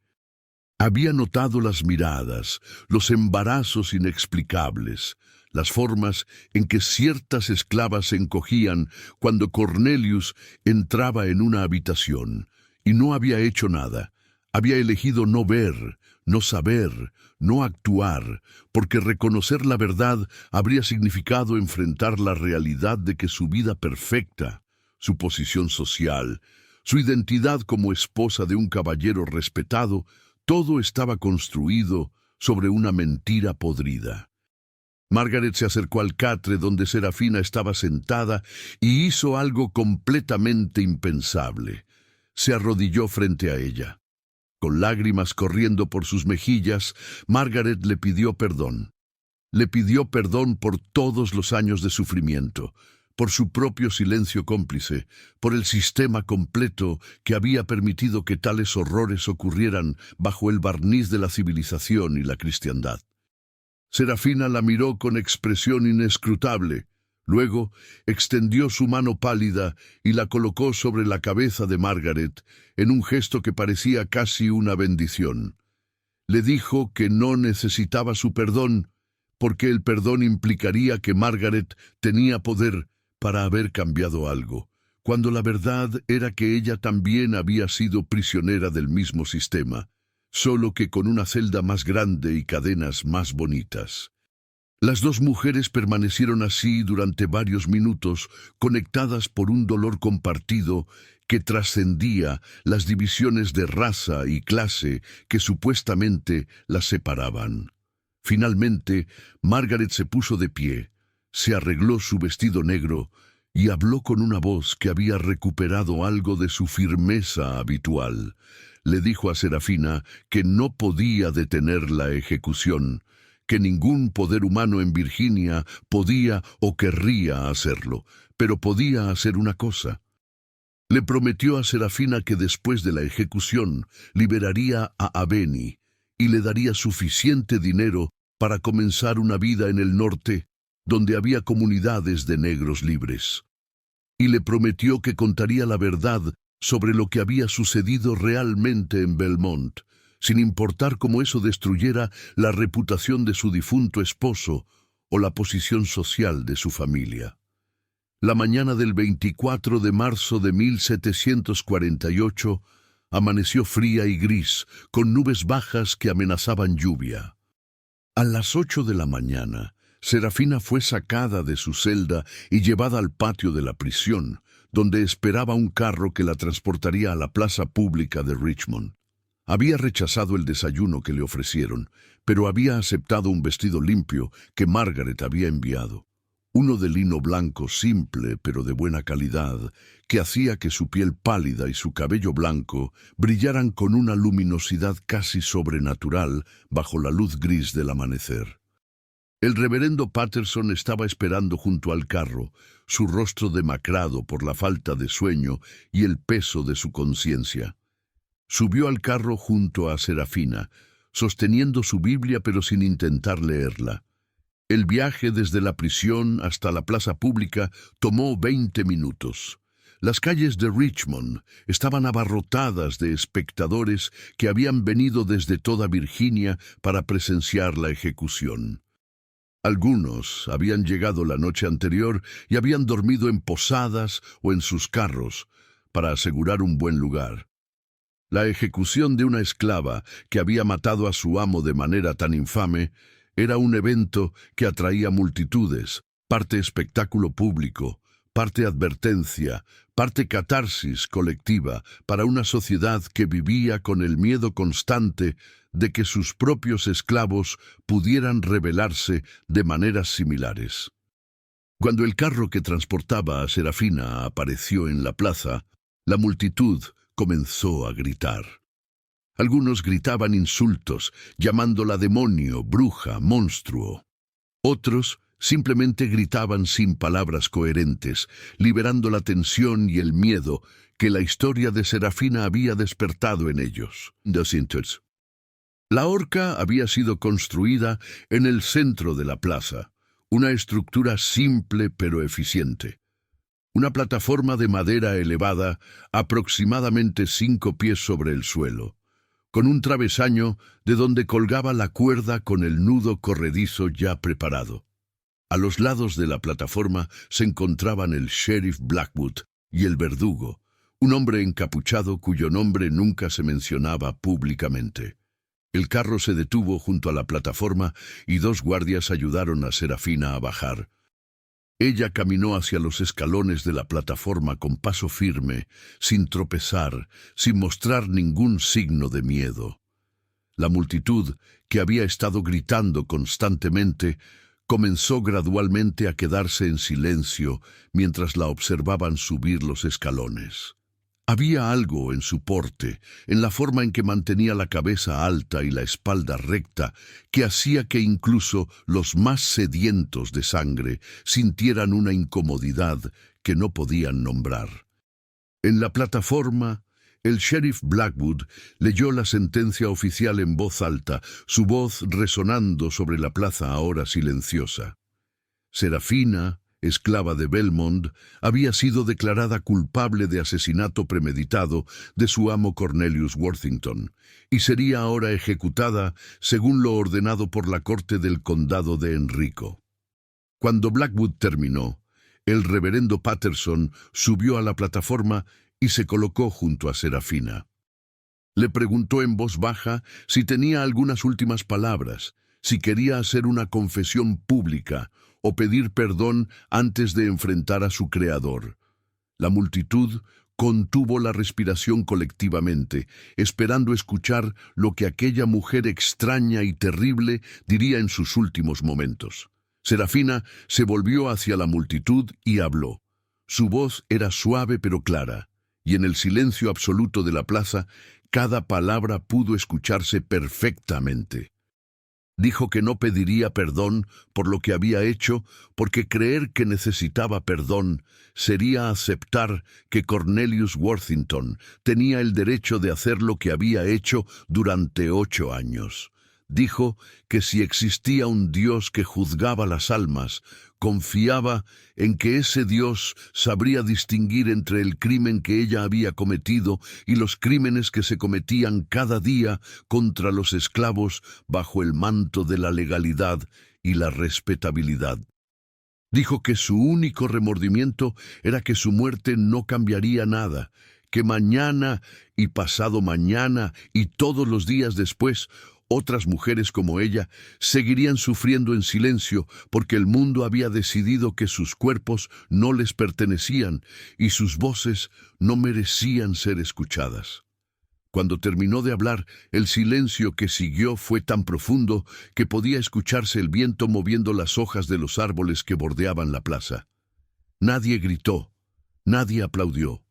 Speaker 1: Había notado las miradas, los embarazos inexplicables, las formas en que ciertas esclavas se encogían cuando Cornelius entraba en una habitación, y no había hecho nada. Había elegido no ver, no saber, no actuar, porque reconocer la verdad habría significado enfrentar la realidad de que su vida perfecta, su posición social, su identidad como esposa de un caballero respetado, todo estaba construido sobre una mentira podrida. Margaret se acercó al catre donde Serafina estaba sentada y hizo algo completamente impensable. Se arrodilló frente a ella. Con lágrimas corriendo por sus mejillas, Margaret le pidió perdón. Le pidió perdón por todos los años de sufrimiento, por su propio silencio cómplice, por el sistema completo que había permitido que tales horrores ocurrieran bajo el barniz de la civilización y la cristiandad. Serafina la miró con expresión inescrutable. Luego extendió su mano pálida y la colocó sobre la cabeza de Margaret en un gesto que parecía casi una bendición. Le dijo que no necesitaba su perdón, porque el perdón implicaría que Margaret tenía poder para haber cambiado algo, cuando la verdad era que ella también había sido prisionera del mismo sistema, solo que con una celda más grande y cadenas más bonitas. Las dos mujeres permanecieron así durante varios minutos, conectadas por un dolor compartido que trascendía las divisiones de raza y clase que supuestamente las separaban. Finalmente, Margaret se puso de pie, se arregló su vestido negro y habló con una voz que había recuperado algo de su firmeza habitual. Le dijo a Serafina que no podía detener la ejecución, que ningún poder humano en Virginia podía o querría hacerlo, pero podía hacer una cosa. Le prometió a Serafina que después de la ejecución liberaría a Aveni y le daría suficiente dinero para comenzar una vida en el norte, donde había comunidades de negros libres. Y le prometió que contaría la verdad sobre lo que había sucedido realmente en Belmont, sin importar cómo eso destruyera la reputación de su difunto esposo o la posición social de su familia. La mañana del 24 de marzo de 1748 amaneció fría y gris, con nubes bajas que amenazaban lluvia. A las 8 de la mañana, Serafina fue sacada de su celda y llevada al patio de la prisión, donde esperaba un carro que la transportaría a la plaza pública de Richmond. Había rechazado el desayuno que le ofrecieron, pero había aceptado un vestido limpio que Margaret había enviado. Uno de lino blanco simple pero de buena calidad, que hacía que su piel pálida y su cabello blanco brillaran con una luminosidad casi sobrenatural bajo la luz gris del amanecer. El reverendo Patterson estaba esperando junto al carro, su rostro demacrado por la falta de sueño y el peso de su conciencia. Subió al carro junto a Serafina, sosteniendo su Biblia pero sin intentar leerla. El viaje desde la prisión hasta la plaza pública tomó 20 minutos. Las calles de Richmond estaban abarrotadas de espectadores que habían venido desde toda Virginia para presenciar la ejecución. Algunos habían llegado la noche anterior y habían dormido en posadas o en sus carros para asegurar un buen lugar. La ejecución de una esclava que había matado a su amo de manera tan infame era un evento que atraía multitudes, parte espectáculo público, parte advertencia, parte catarsis colectiva para una sociedad que vivía con el miedo constante de que sus propios esclavos pudieran rebelarse de maneras similares. Cuando el carro que transportaba a Serafina apareció en la plaza, la multitud comenzó a gritar. Algunos gritaban insultos, llamándola demonio, bruja, monstruo. Otros simplemente gritaban sin palabras coherentes, liberando la tensión y el miedo que la historia de Serafina había despertado en ellos. La horca había sido construida en el centro de la plaza, una estructura simple pero eficiente. Una plataforma de madera elevada, aproximadamente 5 pies sobre el suelo, con un travesaño de donde colgaba la cuerda con el nudo corredizo ya preparado. A los lados de la plataforma se encontraban el sheriff Blackwood y el verdugo, un hombre encapuchado cuyo nombre nunca se mencionaba públicamente. El carro se detuvo junto a la plataforma y dos guardias ayudaron a Serafina a bajar. Ella caminó hacia los escalones de la plataforma con paso firme, sin tropezar, sin mostrar ningún signo de miedo. La multitud, que había estado gritando constantemente, comenzó gradualmente a quedarse en silencio mientras la observaban subir los escalones. Había algo en su porte, en la forma en que mantenía la cabeza alta y la espalda recta, que hacía que incluso los más sedientos de sangre sintieran una incomodidad que no podían nombrar. En la plataforma, el sheriff Blackwood leyó la sentencia oficial en voz alta, su voz resonando sobre la plaza ahora silenciosa. Serafina, esclava de Belmont, había sido declarada culpable de asesinato premeditado de su amo Cornelius Worthington, y sería ahora ejecutada según lo ordenado por la corte del condado de Enrico. Cuando Blackwood terminó, el reverendo Patterson subió a la plataforma y se colocó junto a Serafina. Le preguntó en voz baja si tenía algunas últimas palabras, si quería hacer una confesión pública o pedir perdón antes de enfrentar a su Creador. La multitud contuvo la respiración colectivamente, esperando escuchar lo que aquella mujer extraña y terrible diría en sus últimos momentos. Serafina se volvió hacia la multitud y habló. Su voz era suave pero clara, y en el silencio absoluto de la plaza, cada palabra pudo escucharse perfectamente. Dijo que no pediría perdón por lo que había hecho, porque creer que necesitaba perdón sería aceptar que Cornelius Worthington tenía el derecho de hacer lo que había hecho durante 8 años. Dijo que si existía un Dios que juzgaba las almas, confiaba en que ese Dios sabría distinguir entre el crimen que ella había cometido y los crímenes que se cometían cada día contra los esclavos bajo el manto de la legalidad y la respetabilidad. Dijo que su único remordimiento era que su muerte no cambiaría nada, que mañana y pasado mañana y todos los días después, otras mujeres como ella seguirían sufriendo en silencio porque el mundo había decidido que sus cuerpos no les pertenecían y sus voces no merecían ser escuchadas. Cuando terminó de hablar, el silencio que siguió fue tan profundo que podía escucharse el viento moviendo las hojas de los árboles que bordeaban la plaza. Nadie gritó, nadie aplaudió.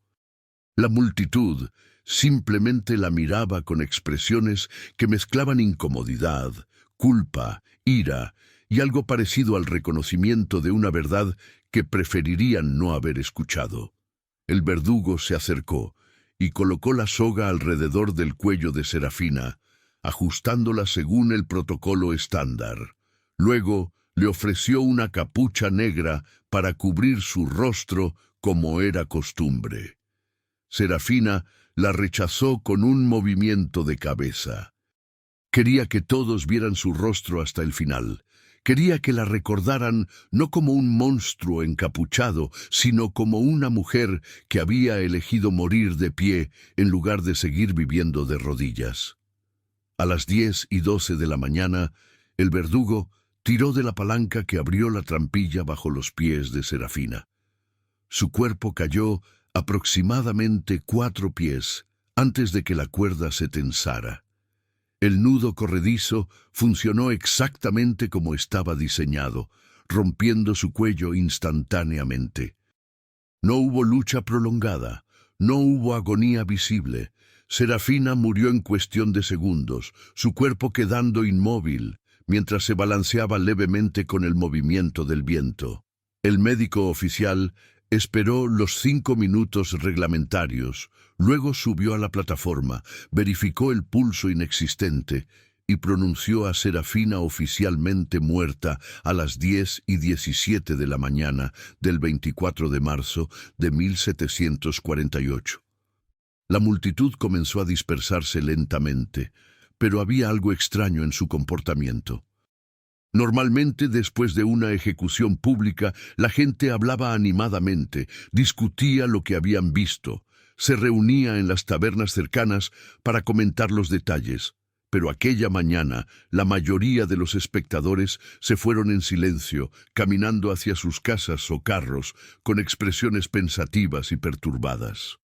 Speaker 1: La multitud simplemente la miraba con expresiones que mezclaban incomodidad, culpa, ira y algo parecido al reconocimiento de una verdad que preferirían no haber escuchado. El verdugo se acercó y colocó la soga alrededor del cuello de Serafina, ajustándola según el protocolo estándar. Luego le ofreció una capucha negra para cubrir su rostro como era costumbre. Serafina la rechazó con un movimiento de cabeza. Quería que todos vieran su rostro hasta el final. Quería que la recordaran no como un monstruo encapuchado, sino como una mujer que había elegido morir de pie en lugar de seguir viviendo de rodillas. A las 10:12 de la mañana, el verdugo tiró de la palanca que abrió la trampilla bajo los pies de Serafina. Su cuerpo cayó aproximadamente 4 pies antes de que la cuerda se tensara. El nudo corredizo funcionó exactamente como estaba diseñado, rompiendo su cuello instantáneamente. No hubo lucha prolongada, no hubo agonía visible. Serafina murió en cuestión de segundos, su cuerpo quedando inmóvil, mientras se balanceaba levemente con el movimiento del viento. El médico oficial esperó los 5 minutos reglamentarios, luego subió a la plataforma, verificó el pulso inexistente y pronunció a Serafina oficialmente muerta a las 10:17 de la mañana del 24 de marzo de 1748. La multitud comenzó a dispersarse lentamente, pero había algo extraño en su comportamiento. Normalmente, después de una ejecución pública, la gente hablaba animadamente, discutía lo que habían visto, se reunía en las tabernas cercanas para comentar los detalles. Pero aquella mañana, la mayoría de los espectadores se fueron en silencio, caminando hacia sus casas o carros, con expresiones pensativas y perturbadas.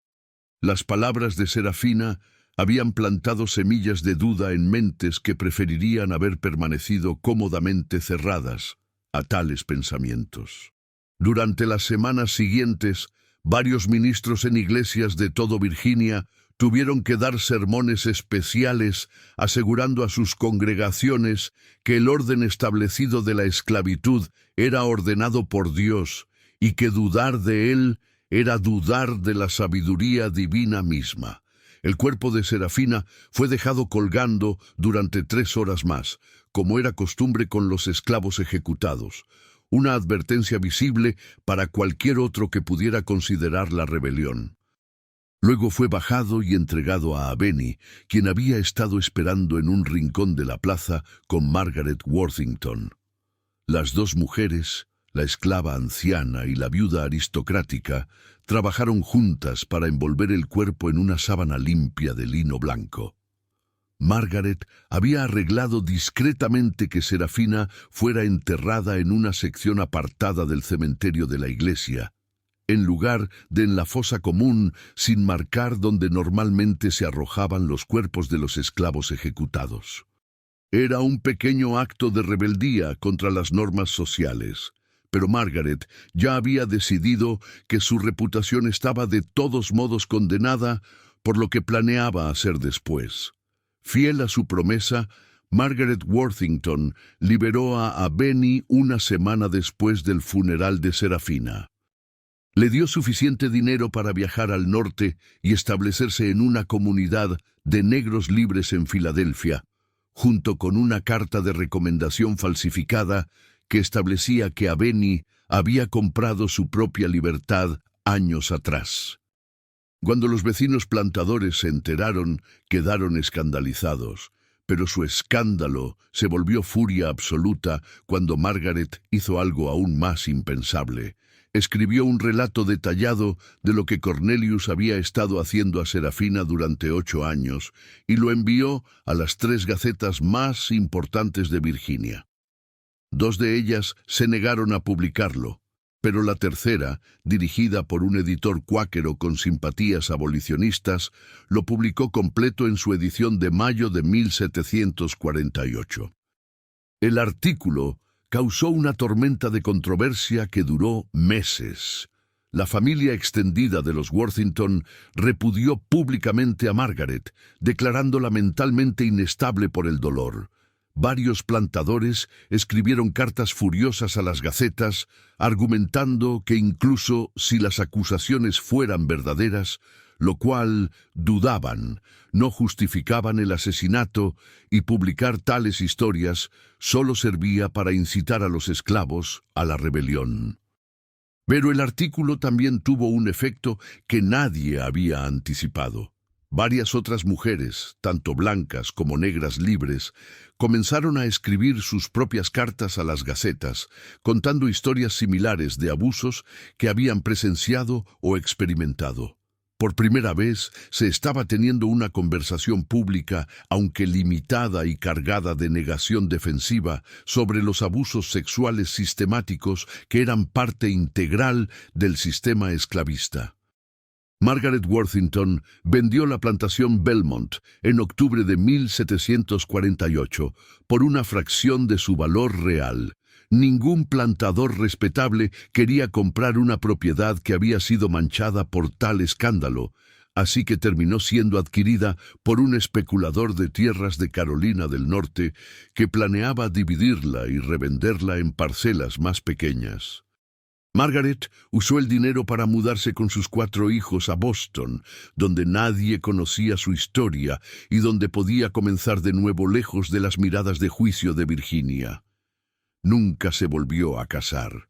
Speaker 1: Las palabras de Serafina habían plantado semillas de duda en mentes que preferirían haber permanecido cómodamente cerradas a tales pensamientos. Durante las semanas siguientes, varios ministros en iglesias de todo Virginia tuvieron que dar sermones especiales asegurando a sus congregaciones que el orden establecido de la esclavitud era ordenado por Dios y que dudar de él era dudar de la sabiduría divina misma. El cuerpo de Serafina fue dejado colgando durante 3 horas más, como era costumbre con los esclavos ejecutados, una advertencia visible para cualquier otro que pudiera considerar la rebelión. Luego fue bajado y entregado a Aveni, quien había estado esperando en un rincón de la plaza con Margaret Worthington. Las dos mujeres, la esclava anciana y la viuda aristocrática, trabajaron juntas para envolver el cuerpo en una sábana limpia de lino blanco. Margaret había arreglado discretamente que Serafina fuera enterrada en una sección apartada del cementerio de la iglesia, en lugar de en la fosa común sin marcar donde normalmente se arrojaban los cuerpos de los esclavos ejecutados. Era un pequeño acto de rebeldía contra las normas sociales, pero Margaret ya había decidido que su reputación estaba de todos modos condenada por lo que planeaba hacer después. Fiel a su promesa, Margaret Worthington liberó a Aveni una semana después del funeral de Serafina. Le dio suficiente dinero para viajar al norte y establecerse en una comunidad de negros libres en Filadelfia, junto con una carta de recomendación falsificada que establecía que Aveni había comprado su propia libertad años atrás. Cuando los vecinos plantadores se enteraron, quedaron escandalizados, pero su escándalo se volvió furia absoluta cuando Margaret hizo algo aún más impensable. Escribió un relato detallado de lo que Cornelius había estado haciendo a Serafina durante 8 años y lo envió a las 3 gacetas más importantes de Virginia. 2 de ellas se negaron a publicarlo, pero la tercera, dirigida por un editor cuáquero con simpatías abolicionistas, lo publicó completo en su edición de mayo de 1748. El artículo causó una tormenta de controversia que duró meses. La familia extendida de los Worthington repudió públicamente a Margaret, declarándola mentalmente inestable por el dolor. Varios plantadores escribieron cartas furiosas a las gacetas, argumentando que incluso si las acusaciones fueran verdaderas, lo cual dudaban, no justificaban el asesinato, y publicar tales historias solo servía para incitar a los esclavos a la rebelión. Pero el artículo también tuvo un efecto que nadie había anticipado. Varias otras mujeres, tanto blancas como negras libres, comenzaron a escribir sus propias cartas a las gacetas, contando historias similares de abusos que habían presenciado o experimentado. Por primera vez se estaba teniendo una conversación pública, aunque limitada y cargada de negación defensiva, sobre los abusos sexuales sistemáticos que eran parte integral del sistema esclavista. Margaret Worthington vendió la plantación Belmont en octubre de 1748 por una fracción de su valor real. Ningún plantador respetable quería comprar una propiedad que había sido manchada por tal escándalo, así que terminó siendo adquirida por un especulador de tierras de Carolina del Norte que planeaba dividirla y revenderla en parcelas más pequeñas. Margaret usó el dinero para mudarse con sus 4 hijos a Boston, donde nadie conocía su historia y donde podía comenzar de nuevo lejos de las miradas de juicio de Virginia. Nunca se volvió a casar.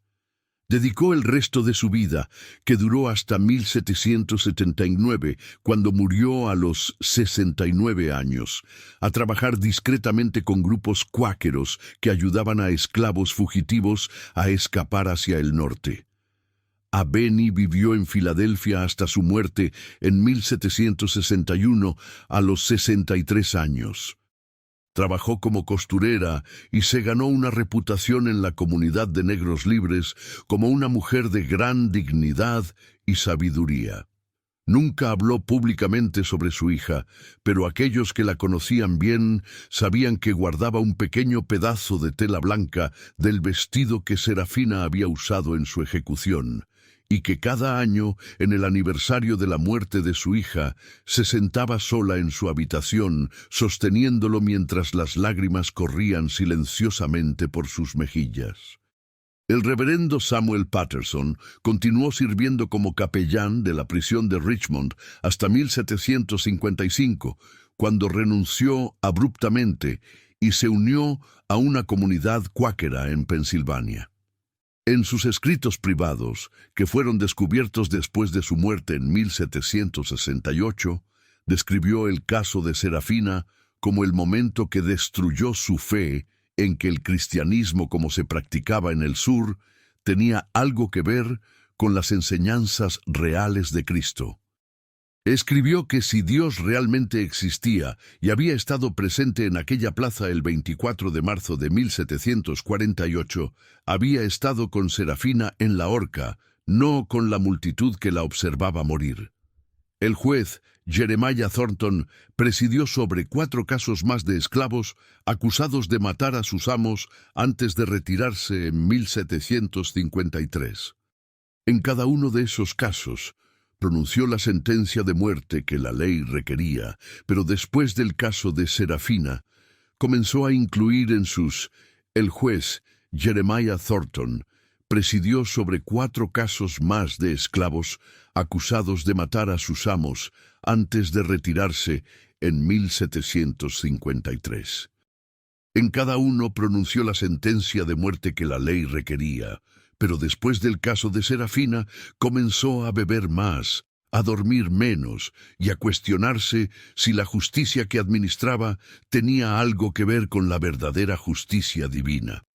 Speaker 1: Dedicó el resto de su vida, que duró hasta 1779, cuando murió a los 69 años, a trabajar discretamente con grupos cuáqueros que ayudaban a esclavos fugitivos a escapar hacia el norte. Aveni vivió en Filadelfia hasta su muerte en 1761 a los 63 años. Trabajó como costurera y se ganó una reputación en la comunidad de negros libres como una mujer de gran dignidad y sabiduría. Nunca habló públicamente sobre su hija, pero aquellos que la conocían bien sabían que guardaba un pequeño pedazo de tela blanca del vestido que Serafina había usado en su ejecución, y que cada año, en el aniversario de la muerte de su hija, se sentaba sola en su habitación, sosteniéndolo mientras las lágrimas corrían silenciosamente por sus mejillas. El reverendo Samuel Patterson continuó sirviendo como capellán de la prisión de Richmond hasta 1755, cuando renunció abruptamente y se unió a una comunidad cuáquera en Pensilvania. En sus escritos privados, que fueron descubiertos después de su muerte en 1768, describió el caso de Serafina como el momento que destruyó su fe en que el cristianismo como se practicaba en el sur tenía algo que ver con las enseñanzas reales de Cristo. Escribió que si Dios realmente existía y había estado presente en aquella plaza el 24 de marzo de 1748, había estado con Serafina en la horca, no con la multitud que la observaba morir. El juez Jeremiah Thornton presidió sobre 4 casos más de esclavos acusados de matar a sus amos antes de retirarse en 1753. En cada uno de esos casos, pronunció la sentencia de muerte que la ley requería, pero después del caso de Serafina, comenzó a incluir en sus... El juez Jeremiah Thornton presidió sobre 4 casos más de esclavos acusados de matar a sus amos antes de retirarse en 1753. En cada uno pronunció la sentencia de muerte que la ley requería, pero después del caso de Serafina comenzó a beber más, a dormir menos y a cuestionarse si la justicia que administraba tenía algo que ver con la verdadera justicia divina.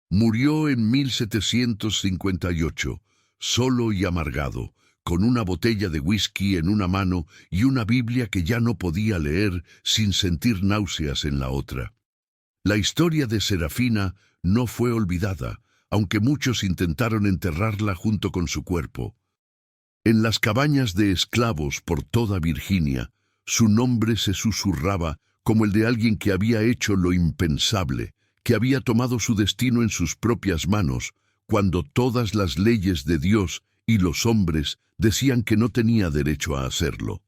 Speaker 1: Murió en 1758, solo y amargado, con una botella de whisky en una mano y una Biblia que ya no podía leer sin sentir náuseas en la otra. La historia de Serafina no fue olvidada, aunque muchos intentaron enterrarla junto con su cuerpo. En las cabañas de esclavos por toda Virginia, su nombre se susurraba como el de alguien que había hecho lo impensable, que había tomado su destino en sus propias manos, cuando todas las leyes de Dios y los hombres decían que no tenía derecho a hacerlo.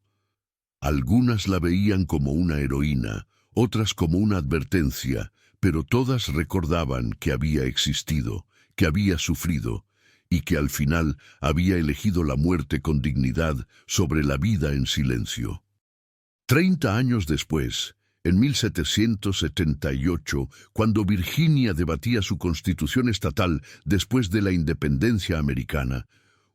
Speaker 1: Algunas la veían como una heroína, otras como una advertencia, pero todas recordaban que había existido, que había sufrido, y que al final había elegido la muerte con dignidad sobre la vida en silencio. 30 años después, en 1778, cuando Virginia debatía su constitución estatal después de la independencia americana,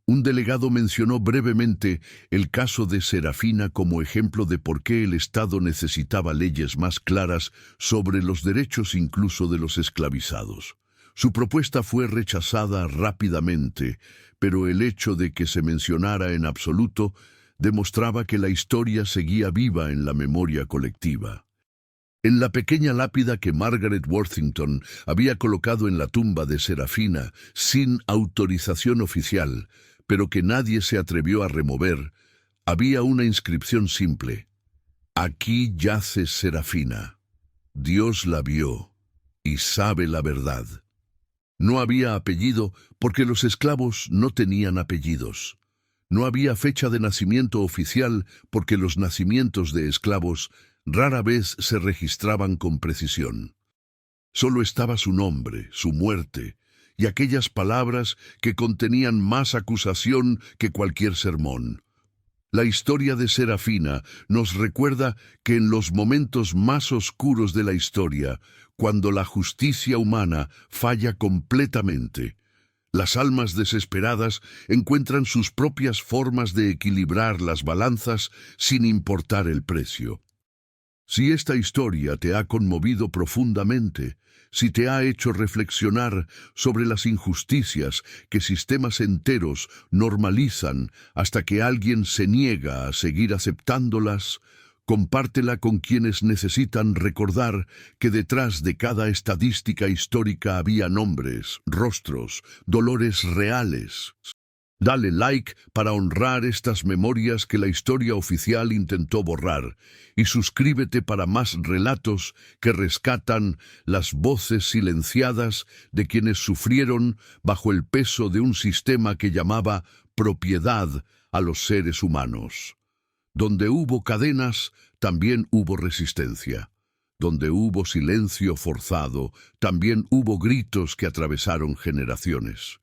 Speaker 1: un delegado mencionó brevemente el caso de Serafina como ejemplo de por qué el Estado necesitaba leyes más claras sobre los derechos incluso de los esclavizados. Su propuesta fue rechazada rápidamente, pero el hecho de que se mencionara en absoluto demostraba que la historia seguía viva en la memoria colectiva. En la pequeña lápida que Margaret Worthington había colocado en la tumba de Serafina, sin autorización oficial, pero que nadie se atrevió a remover, había una inscripción simple: Aquí yace Serafina. Dios la vio y sabe la verdad. No había apellido porque los esclavos no tenían apellidos. No había fecha de nacimiento oficial porque los nacimientos de esclavos rara vez se registraban con precisión. Solo estaba su nombre, su muerte, y aquellas palabras que contenían más acusación que cualquier sermón. La historia de Serafina nos recuerda que en los momentos más oscuros de la historia, cuando la justicia humana falla completamente, las almas desesperadas encuentran sus propias formas de equilibrar las balanzas sin importar el precio. Si esta historia te ha conmovido profundamente, si te ha hecho reflexionar sobre las injusticias que sistemas enteros normalizan hasta que alguien se niega a seguir aceptándolas, Compártela con quienes necesitan recordar que detrás de cada estadística histórica había nombres, rostros, dolores reales. Dale like para honrar estas memorias que la historia oficial intentó borrar y suscríbete para más relatos que rescatan las voces silenciadas de quienes sufrieron bajo el peso de un sistema que llamaba propiedad a los seres humanos. Donde hubo cadenas, también hubo resistencia. Donde hubo silencio forzado, también hubo gritos que atravesaron generaciones.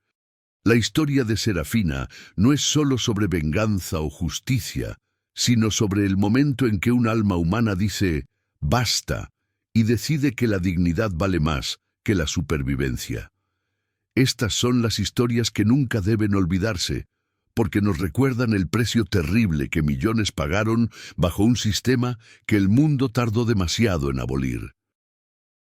Speaker 1: La historia de Serafina no es solo sobre venganza o justicia, sino sobre el momento en que un alma humana dice «basta» y decide que la dignidad vale más que la supervivencia. Estas son las historias que nunca deben olvidarse, porque nos recuerdan el precio terrible que millones pagaron bajo un sistema que el mundo tardó demasiado en abolir.